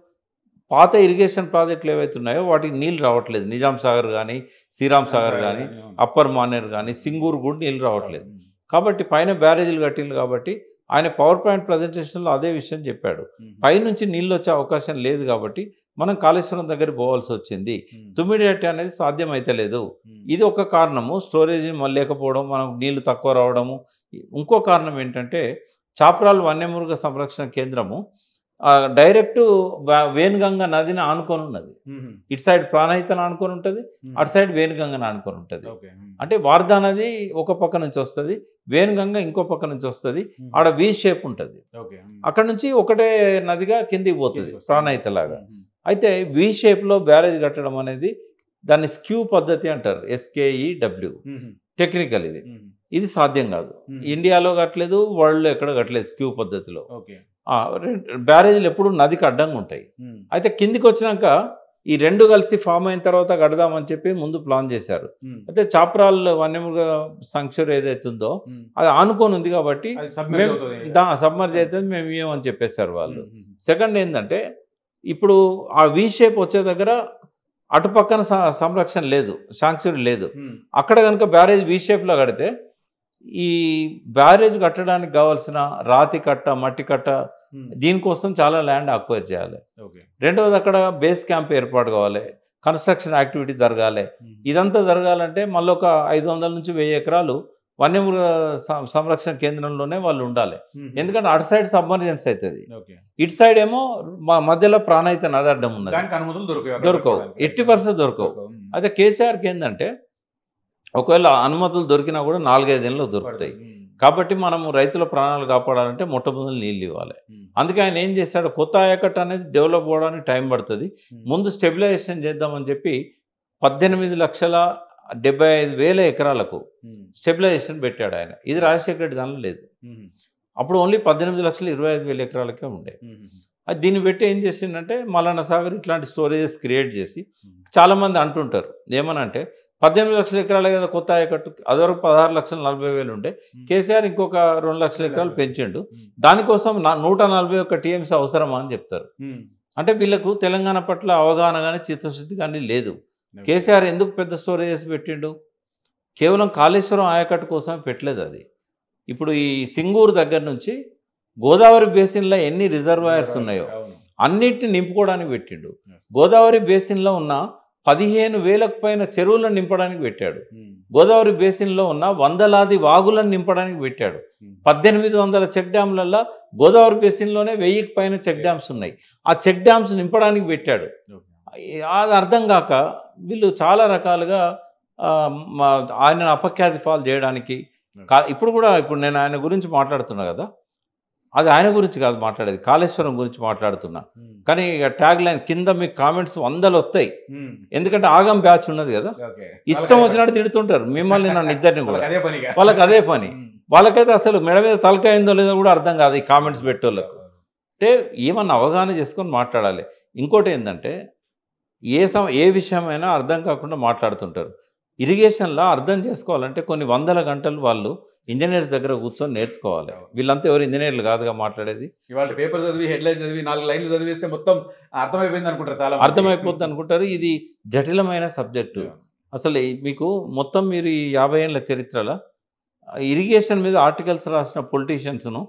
పాత ఇరిగేషన్ ప్రాజెక్టులు ఏవైతే ఉన్నాయో వాటికి నీళ్ళు రావట్లేదు. నిజాం సాగర్ కానీ, శ్రీరామ్ సాగర్ కానీ, అప్పర్ మానేర్ కానీ, సింగూరు కూడా నీళ్ళు రావట్లేదు. కాబట్టి పైన బ్యారేజీలు కట్టింది కాబట్టి ఆయన పవర్ పాయింట్ ప్రజెంటేషన్లో అదే విషయం చెప్పాడు. పైనుంచి నీళ్ళు వచ్చే అవకాశం లేదు కాబట్టి మనం కాళేశ్వరం దగ్గర పోవాల్సి వచ్చింది. తుమ్మిడిహట్టి అనేది సాధ్యమైతే లేదు. ఇది ఒక కారణము, స్టోరేజ్ లేకపోవడం, మనకు నీళ్లు తక్కువ రావడము. ఇంకో కారణం ఏంటంటే, చాప్రాల్ వన్యమృగ సంరక్షణ కేంద్రము డైరెక్ట్ వేణుగంగ నదిని ఆనుకొని ఉన్నది. ఇటు సైడ్ ప్రాణహితను ఆనుకొని ఉంటుంది, అటు సైడ్ వేణుగంగను ఆనుకొని ఉంటుంది. అంటే వార్దా నది ఒక పక్క నుంచి వస్తుంది, వేణుగంగ ఇంకో పక్క నుంచి వస్తుంది. ఆడ వి షేప్ ఉంటుంది, అక్కడ నుంచి ఒకటే నదిగా కిందికి పోతుంది ప్రాణహిత లాగా. అయితే వి షేప్లో బ్యారేజ్ కట్టడం అనేది దాన్ని స్క్యూ పద్ధతి అంటారు, SKEW టెక్నికల్. ఇది సాధ్యం కాదు, ఇండియాలో కట్టలేదు, వరల్డ్లో ఎక్కడ కట్టలేదు స్క్యూ పద్ధతిలో. బ్యారేజీలు ఎప్పుడు నదికి అడ్డంగా ఉంటాయి. అయితే కిందికి వచ్చినాక ఈ రెండు కలిసి ఫామ్ అయిన తర్వాత కడదామని చెప్పి ముందు ప్లాన్ చేశారు. అయితే చాప్రాల్ వన్యమృగ సంక్షూర్ ఏదైతే ఉందో అది ఆనుకొని ఉంది కాబట్టి సబ్మర్జ్ అవుతుంది, మేము ఏమని చెప్పేశారు వాళ్ళు. సెకండ్ ఏంటంటే, ఇప్పుడు ఆ వి షేప్ వచ్చే దగ్గర అటుపక్కన సంరక్షణ లేదు, శాంక్చురీ లేదు. అక్కడ కనుక బ్యారేజ్ వి షేప్లో కడితే ఈ బ్యారేజ్ కట్టడానికి కావాల్సిన రాతి కట్ట, మట్టి కట్ట, దీనికోసం చాలా ల్యాండ్ అక్వైర్ చేయాలి. రెండవది అక్కడ బేస్ క్యాంప్ ఏర్పాటు కావాలి, కన్స్ట్రక్షన్ యాక్టివిటీ జరగాలి. ఇదంతా జరగాలంటే మళ్ళీ ఒక 500 నుంచి 1000 ఎకరాలు వన్యమృగ సంరక్షణ కేంద్రంలోనే వాళ్ళు ఉండాలి. ఎందుకంటే అటు సైడ్ సబ్మర్జెన్స్ అవుతుంది, ఇటు సైడ్ ఏమో మధ్యలో ప్రాణహిత నది అడ్డం ఉన్నది, దొరకవు, ఎట్టి పరిస్థితి దొరకవు. అయితే కేసీఆర్కి ఏంటంటే, ఒకవేళ అనుమతులు దొరికినా కూడా 4-5 ఏళ్ళలో దొరుకుతాయి. కాబట్టి మనము రైతుల ప్రాణాలు కాపాడాలంటే మొట్టమొదటి నీళ్ళు ఇవ్వాలి. అందుకే ఆయన ఏం చేశాడు, కొత్త ఆయకట్టు అనేది డెవలప్ అవ్వడానికి టైం పడుతుంది, ముందు స్టెబిలైజేషన్ చేద్దామని చెప్పి 18,75,000 ఎకరాలకు స్టెబిలైజేషన్ పెట్టాడు ఆయన. ఇది రాజశేఖర రెడ్డి దానిలో లేదు. అప్పుడు ఓన్లీ 18,25,000 ఎకరాలకే ఉండే. అది దీన్ని పెట్టి ఏం చేసిందంటే, మల్లన్న సాగర్ ఇట్లాంటి స్టోరేజెస్ క్రియేట్ చేసి, చాలామంది అంటుంటారు ఏమనంటే 18 లక్షల ఎకరాలే కదా కొత్త ఆయకట్టు, అదివరకు 16,40,000 ఉండే, కేసీఆర్ ఇంకొక 2 లక్షల ఎకరాలు పెంచిండు, దానికోసం 141 TMC అవసరమా అని చెప్తారు. అంటే వీళ్ళకు తెలంగాణ పట్ల అవగాహన కానీ చిత్తశుద్ధి కానీ లేదు. కేసీఆర్ ఎందుకు పెద్ద స్టోరేజెస్ పెట్టిండు? కేవలం కాళేశ్వరం ఆయకట్టు కోసమే పెట్టలేదు అది. ఇప్పుడు ఈ సింగూరు దగ్గర నుంచి గోదావరి బేసిన్లో ఎన్ని రిజర్వాయర్స్ ఉన్నాయో అన్నిటిని నింపుకోవడానికి పెట్టిండు. గోదావరి బేసిన్లో ఉన్న 15,000కు పైన చెరువులను నింపడానికి పెట్టాడు. గోదావరి బేసిన్లో ఉన్న వందలాది వాగులను నింపడానికి పెట్టాడు. 1800 చెక్ డ్యామ్లలో గోదావరి బేసిన్లోనే 1000కి పైన చెక్ డ్యామ్స్ ఉన్నాయి. ఆ చెక్ డ్యామ్స్ నింపడానికి పెట్టాడు. అది అర్థం కాక వీళ్ళు చాలా రకాలుగా ఆయన అపఖ్యాతి పాలు చేయడానికి ఇప్పుడు నేను ఆయన గురించి మాట్లాడుతున్నా కదా, అది ఆయన గురించి కాదు మాట్లాడేది, కాళేశ్వరం గురించి మాట్లాడుతున్నా. కానీ ఇక ట్యాగ్ లైన్ కింద మీకు కామెంట్స్ 100 వస్తాయి. ఎందుకంటే ఆగం బ్యాచ్ ఉన్నది కదా, ఇష్టం వచ్చినట్టు తిడుతుంటారు మిమ్మల్ని నన్ను ఇద్దరిని కూడా. వాళ్ళకి అదే పని. వాళ్ళకైతే అసలు మెడ మీద తలకాయ అయిందో లేదో కూడా అర్థం కాదు ఈ కామెంట్స్ పెట్టేళ్ళకు. అంటే ఏమన్నా అవగాహన చేసుకొని మాట్లాడాలి. ఇంకోటి ఏంటంటే ఏ విషయమైనా అర్థం కాకుండా మాట్లాడుతుంటారు. ఇరిగేషన్లో అర్థం చేసుకోవాలంటే కొన్ని వందల గంటలు వాళ్ళు ఇంజనీర్స్ దగ్గర కూర్చొని నేర్చుకోవాలి. వీళ్ళంతా ఎవరు ఇంజనీర్లు కాదుగా మాట్లాడేది. ఇవాళ పేపర్ చదివి హెడ్లైన్ చదివి 4 లైన్లు చదివిస్తే మొత్తం అర్థమైపోయింది అనుకుంటారు, చాలా అర్థమైపోతుంది అనుకుంటారు. ఇది జటిలమైన సబ్జెక్టు. అసలు మీకు మొత్తం మీరు ఈ 50 ఏళ్ళ చరిత్రలో ఇరిగేషన్ మీద ఆర్టికల్స్ రాసిన పొలిటీషియన్స్ను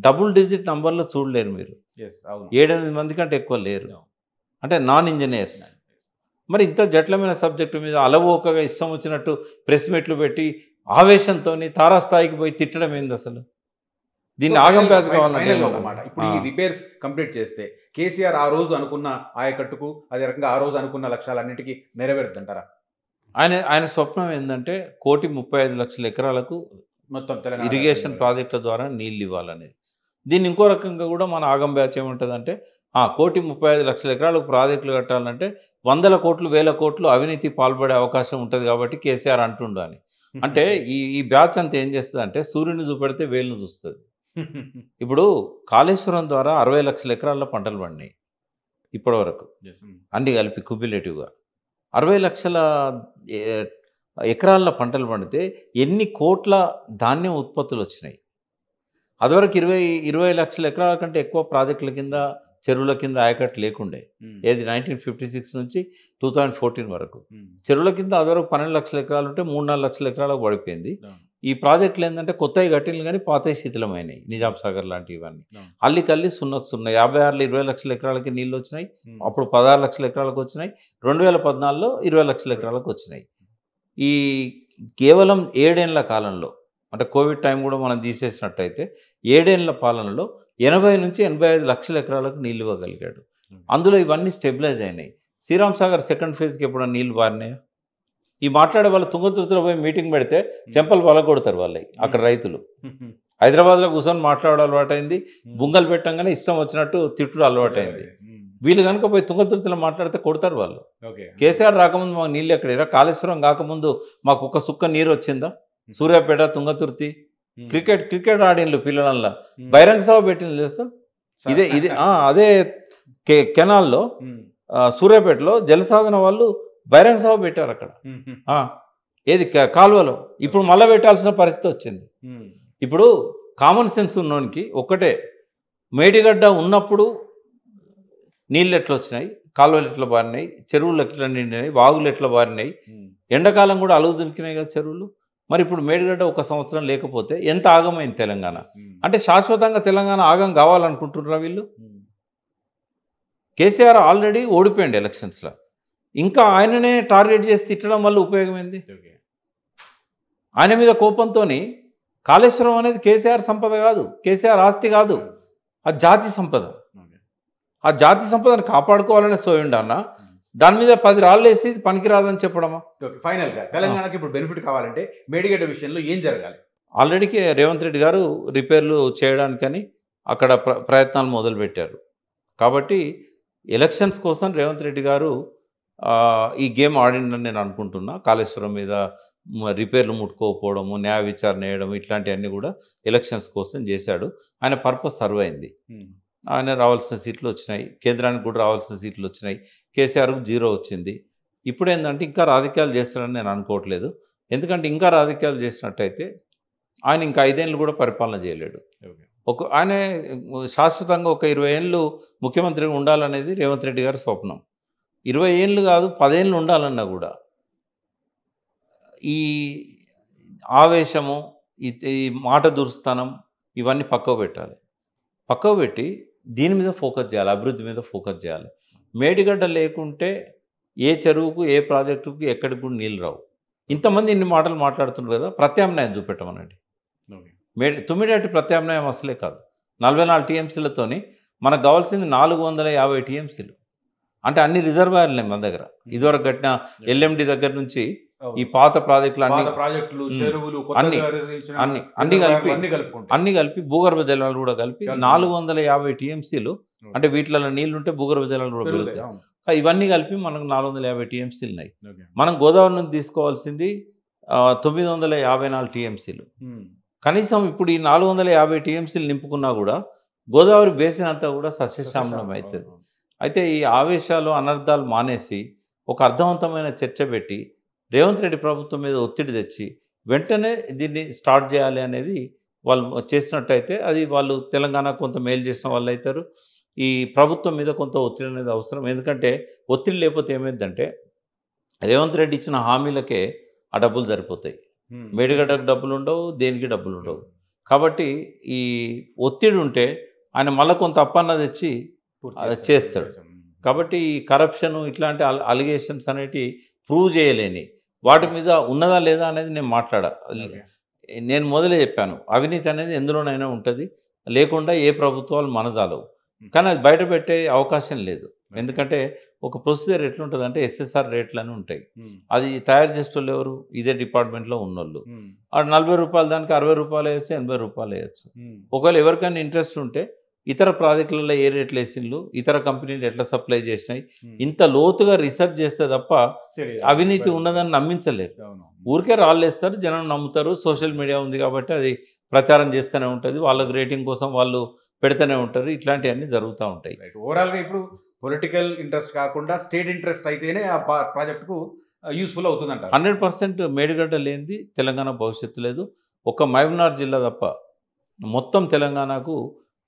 డబుల్ డిజిట్ నంబర్లో చూడలేరు మీరు. 7-8 మంది కంటే ఎక్కువ లేరు, అంటే నాన్ ఇంజనీర్స్. మరి ఇంత జటిలమైన సబ్జెక్టు మీద అలవోకగా ఇష్టం వచ్చినట్టు ప్రెస్ మీట్లు పెట్టి ఆవేశంతో తారాస్థాయికి పోయి తిట్టడం ఏంది అసలు? దీన్ని ఆగం బ్యాచ్ కావాలంటే ఇప్పుడు ఈ రిపేర్స్ కంప్లీట్ చేస్తే కేసీఆర్ ఆ రోజు అనుకున్న ఆయకట్టుకు అదే రకంగా ఆ రోజు అనుకున్న లక్ష్యాలన్నిటికీ నెరవేరుతుంటారా? ఆయన స్వప్నం ఏంటంటే 1,35,00,000 ఎకరాలకు మొత్తం ఇరిగేషన్ ప్రాజెక్టుల ద్వారా నీళ్ళు ఇవ్వాలనేది. దీన్ని ఇంకో రకంగా కూడా మన ఆగం బ్యాచ్ ఏముంటుందంటే 1,35,00,000 ఎకరాలకు ప్రాజెక్టులు కట్టాలంటే 100 కోట్లు 1000 కోట్లు అవినీతి పాల్పడే అవకాశం ఉంటుంది కాబట్టి కేసీఆర్ అంటుండు అని. అంటే ఈ బ్యాచ్ అంతా ఏం చేస్తుంది అంటే సూర్యుని చూపెడితే వేలును చూస్తుంది. ఇప్పుడు కాళేశ్వరం ద్వారా 60 లక్షల ఎకరాల్లో పంటలు పండినాయి ఇప్పటి వరకు, అన్ని కలిపి క్యుములేటివ్గా 60 లక్షల ఎకరాల్లో పంటలు పండితే ఎన్ని కోట్ల ధాన్యం ఉత్పత్తులు వచ్చినాయి? అదివరకు 20 లక్షల ఎకరాల కంటే ఎక్కువ ప్రాజెక్టుల కింద చెరువుల కింద ఆయకట్టు లేకుండే. ఏది 1956 నుంచి 2014 వరకు చెరువుల కింద అదివరకు 12 లక్షల ఎకరాలు ఉంటే 3-4 లక్షల ఎకరాలకు పడిపోయింది. ఈ ప్రాజెక్టులు ఏంటంటే కొత్తవి కట్టినలు కానీ పాతవి శిథిలమైనవి. నిజాం సాగర్ లాంటివి ఇవన్నీ అల్లికల్లి 0 56లో 20 లక్షల ఎకరాలకి నీళ్ళు వచ్చినాయి. అప్పుడు 16 లక్షల ఎకరాలకు వచ్చినాయి. 2014లో 20 లక్షల ఎకరాలకు వచ్చినాయి. ఈ కేవలం 7 ఏళ్ల కాలంలో, అంటే కోవిడ్ టైం కూడా మనం తీసేసినట్టయితే 7 ఏళ్ల పాలనలో 80 నుంచి 85 లక్షల ఎకరాలకు నీళ్ళు ఇవ్వగలిగాడు. అందులో ఇవన్నీ స్టెబిలైజ్ అయినాయి. శ్రీరామ్ సాగర్ సెకండ్ ఫేజ్కి ఎప్పుడైనా నీళ్ళు బారినాయా? ఈ మాట్లాడే వాళ్ళు తుంగతుర్తిలో పోయి మీటింగ్ పెడితే చెంపలు పలగొడతారు వాళ్ళకి. అక్కడ రైతులు హైదరాబాద్లో కూర్చొని మాట్లాడే అలవాటైంది, బుంగలు పెట్టంగానే ఇష్టం వచ్చినట్టు తిట్టుడు అలవాటైంది. వీళ్ళు కనుక పోయి తుంగతుర్తిలో మాట్లాడితే కొడతారు వాళ్ళు. కేసీఆర్ రాకముందు మాకు నీళ్ళు ఎక్కడేరా? కాళేశ్వరం కాకముందు మాకు ఒక సుక్క నీరు వచ్చిందా? సూర్యాపేట తుంగతుర్తి క్రికెట్ ఆడిన్లు పిల్లల బహిరంగ సభ పెట్టిన తెలుసా? ఇదే అదే కెనాల్లో సూర్యాపేటలో జలసాధన వాళ్ళు బహిరంగ సభ పెట్టారు అక్కడ. ఏది కాలువలో. ఇప్పుడు మళ్ళీ పెట్టాల్సిన పరిస్థితి వచ్చింది. ఇప్పుడు కామన్ సెన్స్ ఉన్నోనికి ఒక్కటే, మేడిగడ్డ ఉన్నప్పుడు నీళ్ళు ఎట్లా వచ్చినాయి, కాలువలు ఎట్లా బారినాయి, చెరువులు ఎట్లా నిండినాయి, వాగులు ఎట్లా బారినాయి, ఎండాకాలం కూడా అలుగు దొరికినాయి కదా చెరువులు. మరి ఇప్పుడు మేడిగడ్డ 1 సంవత్సరం లేకపోతే ఎంత ఆగమైంది తెలంగాణ? అంటే శాశ్వతంగా తెలంగాణ ఆగం కావాలనుకుంటున్నారా వీళ్ళు? కేసీఆర్ ఆల్రెడీ ఓడిపోయింది ఎలక్షన్స్లో. ఇంకా ఆయననే టార్గెట్ చేసి తిట్టడం వల్ల ఉపయోగం ఏంది? ఆయన మీద కోపంతో కాళేశ్వరం అనేది కేసీఆర్ సంపద కాదు, కేసీఆర్ ఆస్తి కాదు, అది జాతి సంపద. ఆ జాతి సంపదను కాపాడుకోవాలనే సోయండి అన్న. దాని మీద 10 రాళ్ళు వేసి పనికిరాదని చెప్పడమా? ఫైనల్గా తెలంగాణకి ఇప్పుడు బెనిఫిట్ కావాలంటే మేడిగడ్డ విషయంలో ఏం జరగాలి? ఆల్రెడీ రేవంత్ రెడ్డి గారు రిపేర్లు చేయడానికని అక్కడ ప్రయత్నాలు మొదలుపెట్టారు. కాబట్టి ఎలక్షన్స్ కోసం రేవంత్ రెడ్డి గారు ఈ గేమ్ ఆడిందని నేను అనుకుంటున్నా. కాళేశ్వరం మీద రిపేర్లు ముట్టుకోకపోవడము, న్యాయ విచారణ వేయడం, ఇట్లాంటివన్నీ కూడా ఎలక్షన్స్ కోసం చేశాడు. ఆయన పర్పస్ సర్వ్ అయింది. ఆయన రావాల్సిన సీట్లు వచ్చినాయి, కేంద్రానికి కూడా రావాల్సిన సీట్లు వచ్చినాయి. కేసీఆర్కు 0 వచ్చింది. ఇప్పుడు ఏంటంటే ఇంకా రాజకీయాలు చేస్తాడని నేను అనుకోవట్లేదు. ఎందుకంటే ఇంకా రాజకీయాలు చేసినట్టయితే ఆయన ఇంకా 5 ఏళ్ళు కూడా పరిపాలన చేయలేడు. ఆయన శాశ్వతంగా ఒక 20 ఏళ్ళు ముఖ్యమంత్రిగా ఉండాలనేది రేవంత్ రెడ్డి గారి స్వప్నం. 20 ఏళ్ళు కాదు 10 ఏళ్ళు ఉండాలన్నా కూడా ఈ ఆవేశము, ఈ మాట దురుస్తనం ఇవన్నీ పక్కకు పెట్టాలి. పక్కకు పెట్టి దీని మీద ఫోకస్ చేయాలి, అభివృద్ధి మీద ఫోకస్ చేయాలి. మేడిగడ్డ లేకుంటే ఏ చెరువుకు, ఏ ప్రాజెక్టుకు ఎక్కడికి కూడా నీళ్ళు రావు. ఇంతమంది ఇన్ని మాటలు మాట్లాడుతున్నారు కదా, ప్రత్యామ్నాయం చూపెట్టమనండి. తుమ్మిడిహట్టి ప్రత్యామ్నాయం అసలే కాదు. 44 టీఎంసీలతోని మనకు కావాల్సింది 450 టీఎంసీలు. అంటే అన్ని రిజర్వాయర్లు మన దగ్గర. ఇదివరకు కట్టిన ఎల్ఎండి దగ్గర నుంచి ఈ పాత ప్రాజెక్టులు అన్ని కలిపి భూగర్భ జలాలు కూడా కలిపి 450 టీఎంసీలు. అంటే వీటిలో నీళ్లు ఉంటే భూగర్భ జలాలు కూడా పెరుగుతాయి. ఇవన్నీ కలిపి మనకు 450 టీఎంసీలు ఉన్నాయి. మనం గోదావరి నుంచి తీసుకోవాల్సింది 954 టీఎంసీలు. కనీసం ఇప్పుడు ఈ 450 టీఎంసీలు నింపుకున్నా కూడా గోదావరి బేసిన్ అంతా కూడా సస్యశ్యామలం అవుతుంది. అయితే ఈ ఆవేశాలు, అనర్థాలు మానేసి ఒక అర్థవంతమైన చర్చ పెట్టి రేవంత్ రెడ్డి ప్రభుత్వం మీద ఒత్తిడి తెచ్చి వెంటనే దీన్ని స్టార్ట్ చేయాలి అనేది వాళ్ళు చేసినట్టయితే అది వాళ్ళు తెలంగాణ కొంత మేలు చేసిన వాళ్ళు అవుతారు. ఈ ప్రభుత్వం మీద కొంత ఒత్తిడి అనేది అవసరం. ఎందుకంటే ఒత్తిడి లేకపోతే ఏమైందంటే రేవంత్ రెడ్డి ఇచ్చిన హామీలకే ఆ డబ్బులు సరిపోతాయి. మేడిగడ్డకు డబ్బులు ఉండవు, దేనికి డబ్బులు ఉండవు. కాబట్టి ఈ ఒత్తిడి ఉంటే ఆయన మళ్ళీ కొంత అప్పన్న తెచ్చి చేస్తాడు. కాబట్టి ఈ కరప్షన్ ఇట్లాంటి అలిగేషన్స్ అనేటివి ప్రూవ్ చేయలేని వాటి మీద ఉన్నదా లేదా అనేది నేను నేను మొదలే చెప్పాను, అవినీతి అనేది ఎందులోనైనా ఉంటుంది, లేకుండా ఏ ప్రభుత్వాలు మనజాలవు. కానీ అది బయట పెట్టే అవకాశం లేదు. ఎందుకంటే ఒక ప్రొసీజర్ ఎట్లుంటుంది ఎస్ఎస్ఆర్ రేట్లు అని ఉంటాయి. అది తయారు చేసేవాళ్ళు ఎవరు? ఇదే డిపార్ట్మెంట్లో ఉన్నోళ్ళు. ఆ 40 రూపాయలు దానికి 60 రూపాయలు వేయచ్చు, 80 రూపాయలు వేయచ్చు. ఒకవేళ ఎవరికైనా ఇంట్రెస్ట్ ఉంటే ఇతర ప్రాజెక్టులలో ఏ రేట్లు వేసిండ్లు, ఇతర కంపెనీలు ఎట్లా సప్లై చేసినాయి, ఇంత లోతుగా రీసెర్చ్ చేస్తే తప్ప అవినీతి ఉన్నదని నమ్మించలేరు. ఊరికే రాళ్ళేస్తారు, జనం నమ్ముతారు. సోషల్ మీడియా ఉంది కాబట్టి అది ప్రచారం చేస్తూనే ఉంటుంది. వాళ్ళకి రేటింగ్ కోసం వాళ్ళు పెడుతూనే ఉంటారు. ఇట్లాంటివన్నీ జరుగుతూ ఉంటాయి. ఓవరాల్గా ఇప్పుడు పొలిటికల్ ఇంట్రెస్ట్ కాకుండా స్టేట్ ఇంట్రెస్ట్ అయితేనే ఆ ప్రాజెక్టుకు యూస్ఫుల్ అవుతుందంట. 100% మేడిగడ్డ లేనిది తెలంగాణ భవిష్యత్తు లేదు. ఒక్క మహబూబ్నగర్ జిల్లా తప్ప మొత్తం తెలంగాణకు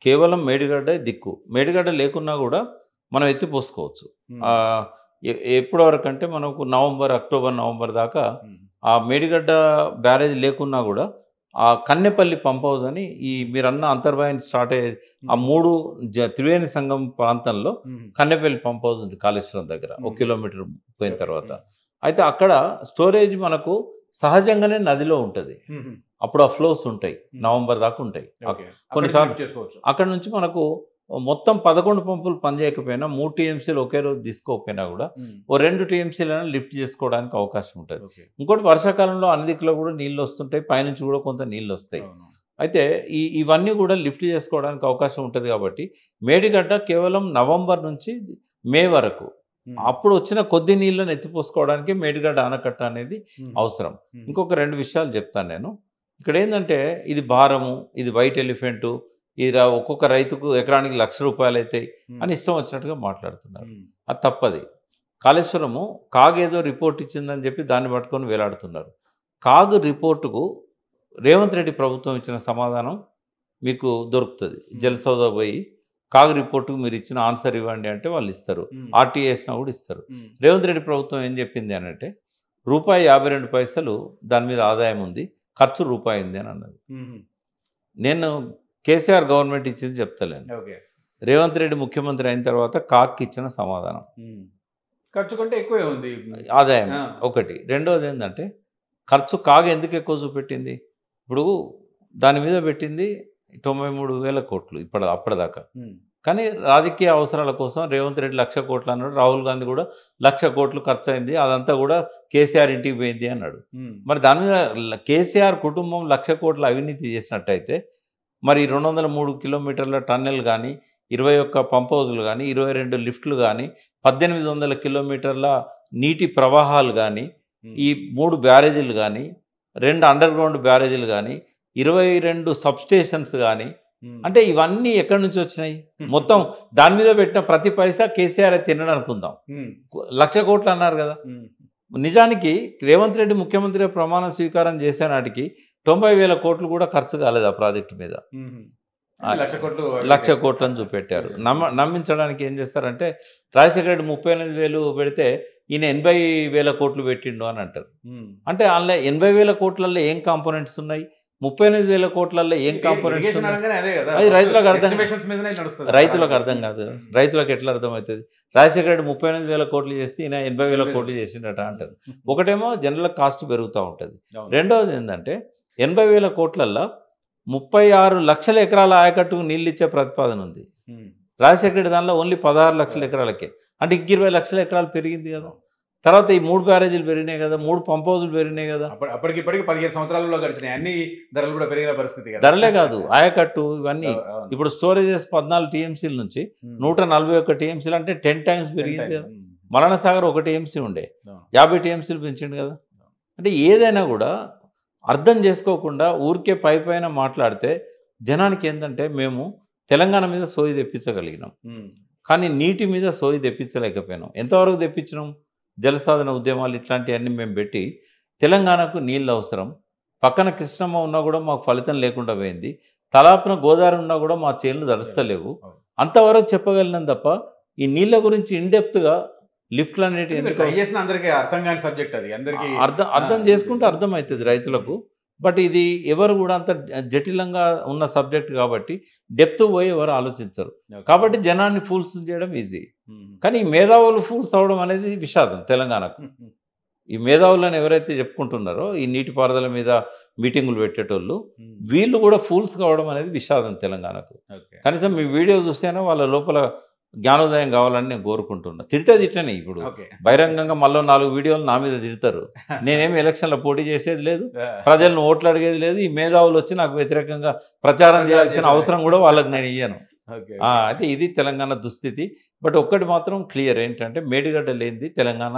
కేవలం మేడిగడ్డ దిక్కు. మేడిగడ్డ లేకున్నా కూడా మనం ఎత్తిపోసుకోవచ్చు. ఎప్పటి వరకు అంటే మనకు అక్టోబర్ నవంబర్ దాకా ఆ మేడిగడ్డ బ్యారేజ్ లేకున్నా కూడా ఆ కన్నెపల్లి పంప్ హౌస్ అని ఈ మీరన్న అంతర్వాహిని స్టార్ట్ అయ్యేది ఆ 3 త్రివేణి సంగం ప్రాంతంలో కన్నెపల్లి పంప్ హౌస్ ఉంది కాళేశ్వరం దగ్గర, 1 కిలోమీటర్ పోయిన తర్వాత. అయితే అక్కడ స్టోరేజ్ మనకు సహజంగానే నదిలో ఉంటుంది. అప్పుడు ఆ ఫ్లోస్ ఉంటాయి, నవంబర్ దాకా ఉంటాయి. కొన్నిసార్లు అక్కడ నుంచి మనకు మొత్తం 11 పంపులు పనిచేయకపోయినా 3 టీఎంసీలు ఒకే రోజు తీసుకోకపోయినా కూడా ఓ 2 టీఎంసీలను లిఫ్ట్ చేసుకోవడానికి అవకాశం ఉంటుంది. ఇంకోటి వర్షాకాలంలో అన్ని దిక్కులో కూడా నీళ్ళు వస్తుంటాయి, పైనుంచి కూడా కొంత నీళ్ళు వస్తాయి. అయితే ఇవన్నీ కూడా లిఫ్ట్ చేసుకోవడానికి అవకాశం ఉంటుంది. కాబట్టి మేడిగడ్డ కేవలం నవంబర్ నుంచి మే వరకు అప్పుడు వచ్చిన కొద్ది నీళ్ళను ఎత్తిపోసుకోవడానికి మేడిగడ్డ ఆనకట్ట అనేది అవసరం. ఇంకొక 2 విషయాలు చెప్తాను నేను. ఇక్కడ ఏంటంటే ఇది భారము, ఇది వైట్ ఎలిఫెంటు, ఇది ఒక్కొక్క రైతుకు ఎకరానికి ₹1,00,000 అవుతాయి అని ఇష్టం వచ్చినట్టుగా మాట్లాడుతున్నారు. అది తప్పది. కాళేశ్వరము కాగ్ ఏదో రిపోర్ట్ ఇచ్చిందని చెప్పి దాన్ని పట్టుకొని వేలాడుతున్నారు. కాగ్ రిపోర్టుకు రేవంత్ రెడ్డి ప్రభుత్వం ఇచ్చిన సమాధానం మీకు దొరుకుతుంది. జలసౌద పోయి కాగ్ రిపోర్టుకు మీరు ఇచ్చిన ఆన్సర్ ఇవ్వండి అంటే వాళ్ళు ఇస్తారు. ఆర్టీఏ వేసినా కూడా ఇస్తారు. రేవంత్ రెడ్డి ప్రభుత్వం ఏం చెప్పింది అని అంటే ₹52 దాని మీద ఆదాయం ఉంది, ఖర్చు రూపాయి ఉంది అని అన్నది. నేను కేసీఆర్ గవర్నమెంట్ ఇచ్చింది చెప్తలేను. రేవంత్ రెడ్డి ముఖ్యమంత్రి అయిన తర్వాత కాగ్కి ఇచ్చిన సమాధానం ఖర్చు కంటే ఎక్కువే ఉంది ఆదాయం ఒకటి. రెండోది ఏంటంటే ఖర్చు కాగ్ ఎందుకు ఎక్కువ చూపెట్టింది? ఇప్పుడు దాని మీద పెట్టింది 93,000 కోట్లు అప్పటిదాకా. కానీ రాజకీయ అవసరాల కోసం రేవంత్ రెడ్డి 1,00,000 కోట్లు అన్నాడు, రాహుల్ గాంధీ కూడా 1,00,000 కోట్లు ఖర్చు అయింది, అదంతా కూడా కేసీఆర్ ఇంటికి పోయింది అన్నాడు. మరి దాని మీద కేసీఆర్ కుటుంబం 1,00,000 కోట్ల అవినీతి చేసినట్టయితే మరి 203 కిలోమీటర్ల టన్నెల్ కానీ, 21 పంప్ హౌజులు కానీ, 22 లిఫ్ట్లు కానీ, 1800 కిలోమీటర్ల నీటి ప్రవాహాలు కానీ, ఈ 3 బ్యారేజీలు కానీ, 2 అండర్ గ్రౌండ్ బ్యారేజీలు కానీ, 22 సబ్స్టేషన్స్ కానీ, అంటే ఇవన్నీ ఎక్కడి నుంచి వచ్చినాయి? మొత్తం దాని మీద పెట్టిన ప్రతి పైసా కేసీఆర్ తినడం అనుకుందాం. 1,00,000 కోట్లు అన్నారు కదా. నిజానికి రేవంత్ రెడ్డి ముఖ్యమంత్రి ప్రమాణ స్వీకారం చేసే నాటికి 90,000 కోట్లు కూడా ఖర్చు కాలేదు ఆ ప్రాజెక్టు మీద. 1,00,000 కోట్లను చూపెట్టారు. నమ్మించడానికి ఏం చేస్తారంటే రాజశేఖర రెడ్డి 38,000 పెడితే ఈయన 80,000 కోట్లు పెట్టిండు అని అంటారు. అంటే అందులో 80,000 కోట్లలో ఏం కాంపోనెంట్స్ ఉన్నాయి, 38,000 కోట్లలో ఏం కాంపోనెంట్స్ ఉన్నాయి? అది రైతులకు అర్థం కాదు. రైతులకు ఎట్లా అర్థమవుతుంది? రాజశేఖర రెడ్డి 38,000 కోట్లు చేస్తే ఈయన 80,000 కోట్లు చేసిండట అంటారు. ఒకటేమో జనరల్ కాస్ట్ పెరుగుతూ ఉంటుంది. రెండవది ఏంటంటే 80,000 కోట్లల్లో 36 లక్షల ఎకరాల ఆయకట్టుకు నీళ్ళు ఇచ్చే ప్రతిపాదన ఉంది. రాజశేఖర రెడ్డి దానిలో ఓన్లీ 16 లక్షల ఎకరాలకే, అంటే 20 లక్షల ఎకరాలు పెరిగింది కదా. తర్వాత ఈ 3 బ్యారేజీలు పెరిగినాయి కదా, 3 పంప్ హౌజులు పెరిగినాయి కదా. అప్పటికిప్పటికి 15 సంవత్సరాలలో గడిచినాయి, అన్ని ధరలు కూడా పెరిగిన పరిస్థితి. ధరలే కాదు, ఆయకట్టు ఇవన్నీ ఇప్పుడు స్టోరేజెస్ 14 టీఎంసీల నుంచి 141 టీఎంసీలు, అంటే 10 టైమ్స్ పెరిగింది కదా. మలన సాగర్ 1 టీఎంసీ ఉండే, 50 టీఎంసీలు పెంచిండు కదా. అంటే ఏదైనా కూడా అర్థం చేసుకోకుండా ఊరికే పైన మాట్లాడితే జనానికి ఏంటంటే మేము తెలంగాణ మీద సోయి తెప్పించగలిగినాం, కానీ నీటి మీద సోయి తెప్పించలేకపోయినాం. ఎంతవరకు తెప్పించినాం? జలసాధన ఉద్యమాలు ఇట్లాంటివన్నీ మేము పెట్టి తెలంగాణకు నీళ్ళు అవసరం, పక్కన కృష్ణమ్మ ఉన్నా కూడా మాకు ఫలితం లేకుండా పోయింది, తలాపున గోదావరి ఉన్నా కూడా మా చేనులు దడుస్తలేవు, అంతవరకు చెప్పగలిగినాం తప్ప ఈ నీళ్ళ గురించి ఇన్డెప్త్గా లిఫ్ట్లు అనేవి అర్థం చేసుకుంటే అర్థమవుతుంది రైతులకు. బట్ ఇది ఎవరు కూడా అంత జటిలంగా ఉన్న సబ్జెక్ట్ కాబట్టి డెప్త్ పోయి ఎవరు ఆలోచించరు. కాబట్టి జనాన్ని ఫూల్స్ చేయడం ఈజీ, కానీ ఈ మేధావులు ఫూల్స్ అవడం అనేది విషాదం తెలంగాణకు. ఈ మేధావులను ఎవరైతే చెప్పుకుంటున్నారో ఈ నీటిపారుదల మీద మీటింగులు పెట్టేటోళ్ళు, వీళ్ళు కూడా ఫూల్స్ కావడం అనేది విషాదం తెలంగాణకు. కనీసం మీ వీడియో చూస్తేనే వాళ్ళ లోపల జ్ఞానోదయం కావాలని నేను కోరుకుంటున్నా. తిట్టనే ఇప్పుడు బహిరంగంగా మళ్ళీ 4 వీడియోలు నా మీద తిడతారు. నేనేమి ఎలక్షన్లో పోటీ చేసేది లేదు, ప్రజలను ఓట్లు అడిగేది లేదు. ఈ మేధావులు వచ్చి నాకు వ్యతిరేకంగా ప్రచారం చేయాల్సిన అవసరం కూడా వాళ్ళకి నేను ఇయ్యను. అయితే ఇది తెలంగాణ దుస్థితి. బట్ ఒక్కటి మాత్రం క్లియర్ ఏంటంటే మేడిగడ్డ లేనిది తెలంగాణ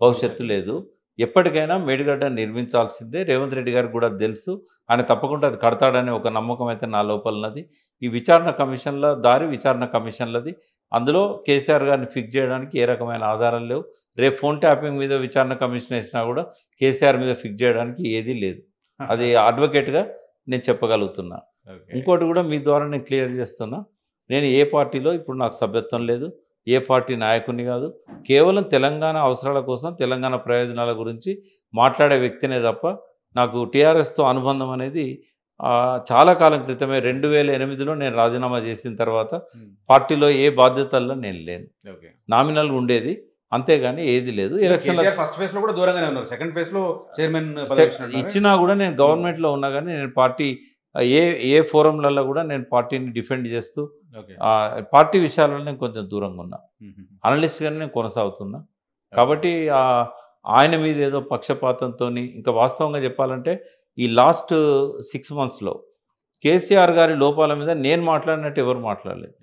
భవిష్యత్తు లేదు. ఎప్పటికైనా మేడిగడ్డ నిర్మించాల్సిందే. రేవంత్ రెడ్డి గారికి కూడా తెలుసు, ఆయన తప్పకుండా అది కడతాడనే ఒక నమ్మకం అయితే నా లోపల ఉన్నది. ఈ విచారణ కమిషన్ల దారి విచారణ కమిషన్లది, అందులో కేసీఆర్ గారిని ఫిక్స్ చేయడానికి ఏ రకమైన ఆధారాలు లేవు. రేపు ఫోన్ ట్యాపింగ్ మీద విచారణ కమిషన్ వేసినా కూడా కేసీఆర్ మీద ఫిక్స్ చేయడానికి ఏదీ లేదు. అది అడ్వకేట్గా నేను చెప్పగలుగుతున్నా. ఇంకోటి కూడా మీ ద్వారా నేను క్లియర్ చేస్తున్నా, నేను ఏ పార్టీలో ఇప్పుడు నాకు సభ్యత్వం లేదు, ఏ పార్టీ నాయకుని కాదు. కేవలం తెలంగాణ అవసరాల కోసం, తెలంగాణ ప్రయోజనాల గురించి మాట్లాడే వ్యక్తినే తప్ప నాకు టీఆర్ఎస్తో అనుబంధం అనేది చాలా కాలం క్రితమే 2008లో నేను రాజీనామా చేసిన తర్వాత పార్టీలో ఏ బాధ్యతల్లో నేను లేను. నామినల్గా ఉండేది, అంతేగాని ఏది లేదు. ఎలక్షన్ ఇచ్చినా కూడా నేను గవర్నమెంట్లో ఉన్నా కానీ నేను పార్టీ ఏ ఫోరంలలో కూడా నేను పార్టీని డిఫెండ్ చేస్తూ పార్టీ విషయాలలో నేను కొంచెం దూరంగా ఉన్నా. అనలిస్ట్గానే నేను కొనసాగుతున్నా. కాబట్టి ఆయన మీద ఏదో పక్షపాతంతో, ఇంకా వాస్తవంగా చెప్పాలంటే ఈ లాస్ట్ 6 monthsలో కేసీఆర్ గారి లోపాల మీద నేను మాట్లాడినట్టు ఎవరు మాట్లాడలేదు.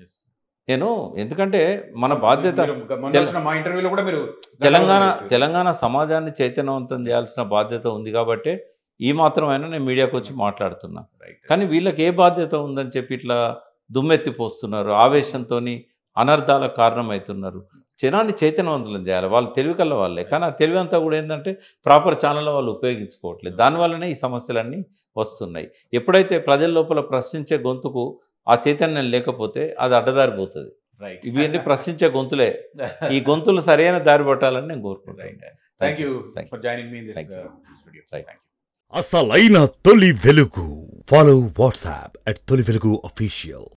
నేను ఎందుకంటే మన బాధ్యత తెలంగాణ సమాజాన్ని చైతన్యవంతం చేయాల్సిన బాధ్యత ఉంది కాబట్టి ఈ మాత్రమైనా నేను మీడియాకు వచ్చి మాట్లాడుతున్నా. కానీ వీళ్ళకి ఏ బాధ్యత ఉందని చెప్పి ఇట్లా దుమ్మెత్తిపోస్తున్నారు, ఆవేశంతో అనర్థాలకు కారణమవుతున్నారు. జనాన్ని చైతన్యవంతులను చేయాలి, వాళ్ళు తెలివికల్ల వాళ్ళే. కానీ ఆ తెలివి అంతా కూడా ఏంటంటే ప్రాపర్ ఛానల్లో వాళ్ళు ఉపయోగించుకోవట్లేదు. దానివల్లనే ఈ సమస్యలన్నీ వస్తున్నాయి. ఎప్పుడైతే ప్రజల లోపల ప్రశ్నించే గొంతుకు ఆ చైతన్యం లేకపోతే అది అడ్డదారిపోతుంది. ఇవన్నీ ప్రశ్నించే గొంతులే. ఈ గొంతులు సరైన దారి పట్టాలని నేను కోరుకుంటున్నాను. అసలైన తొలి వెలుగు. ఫాలో వాట్సాప్ @తొలి వెలుగు official.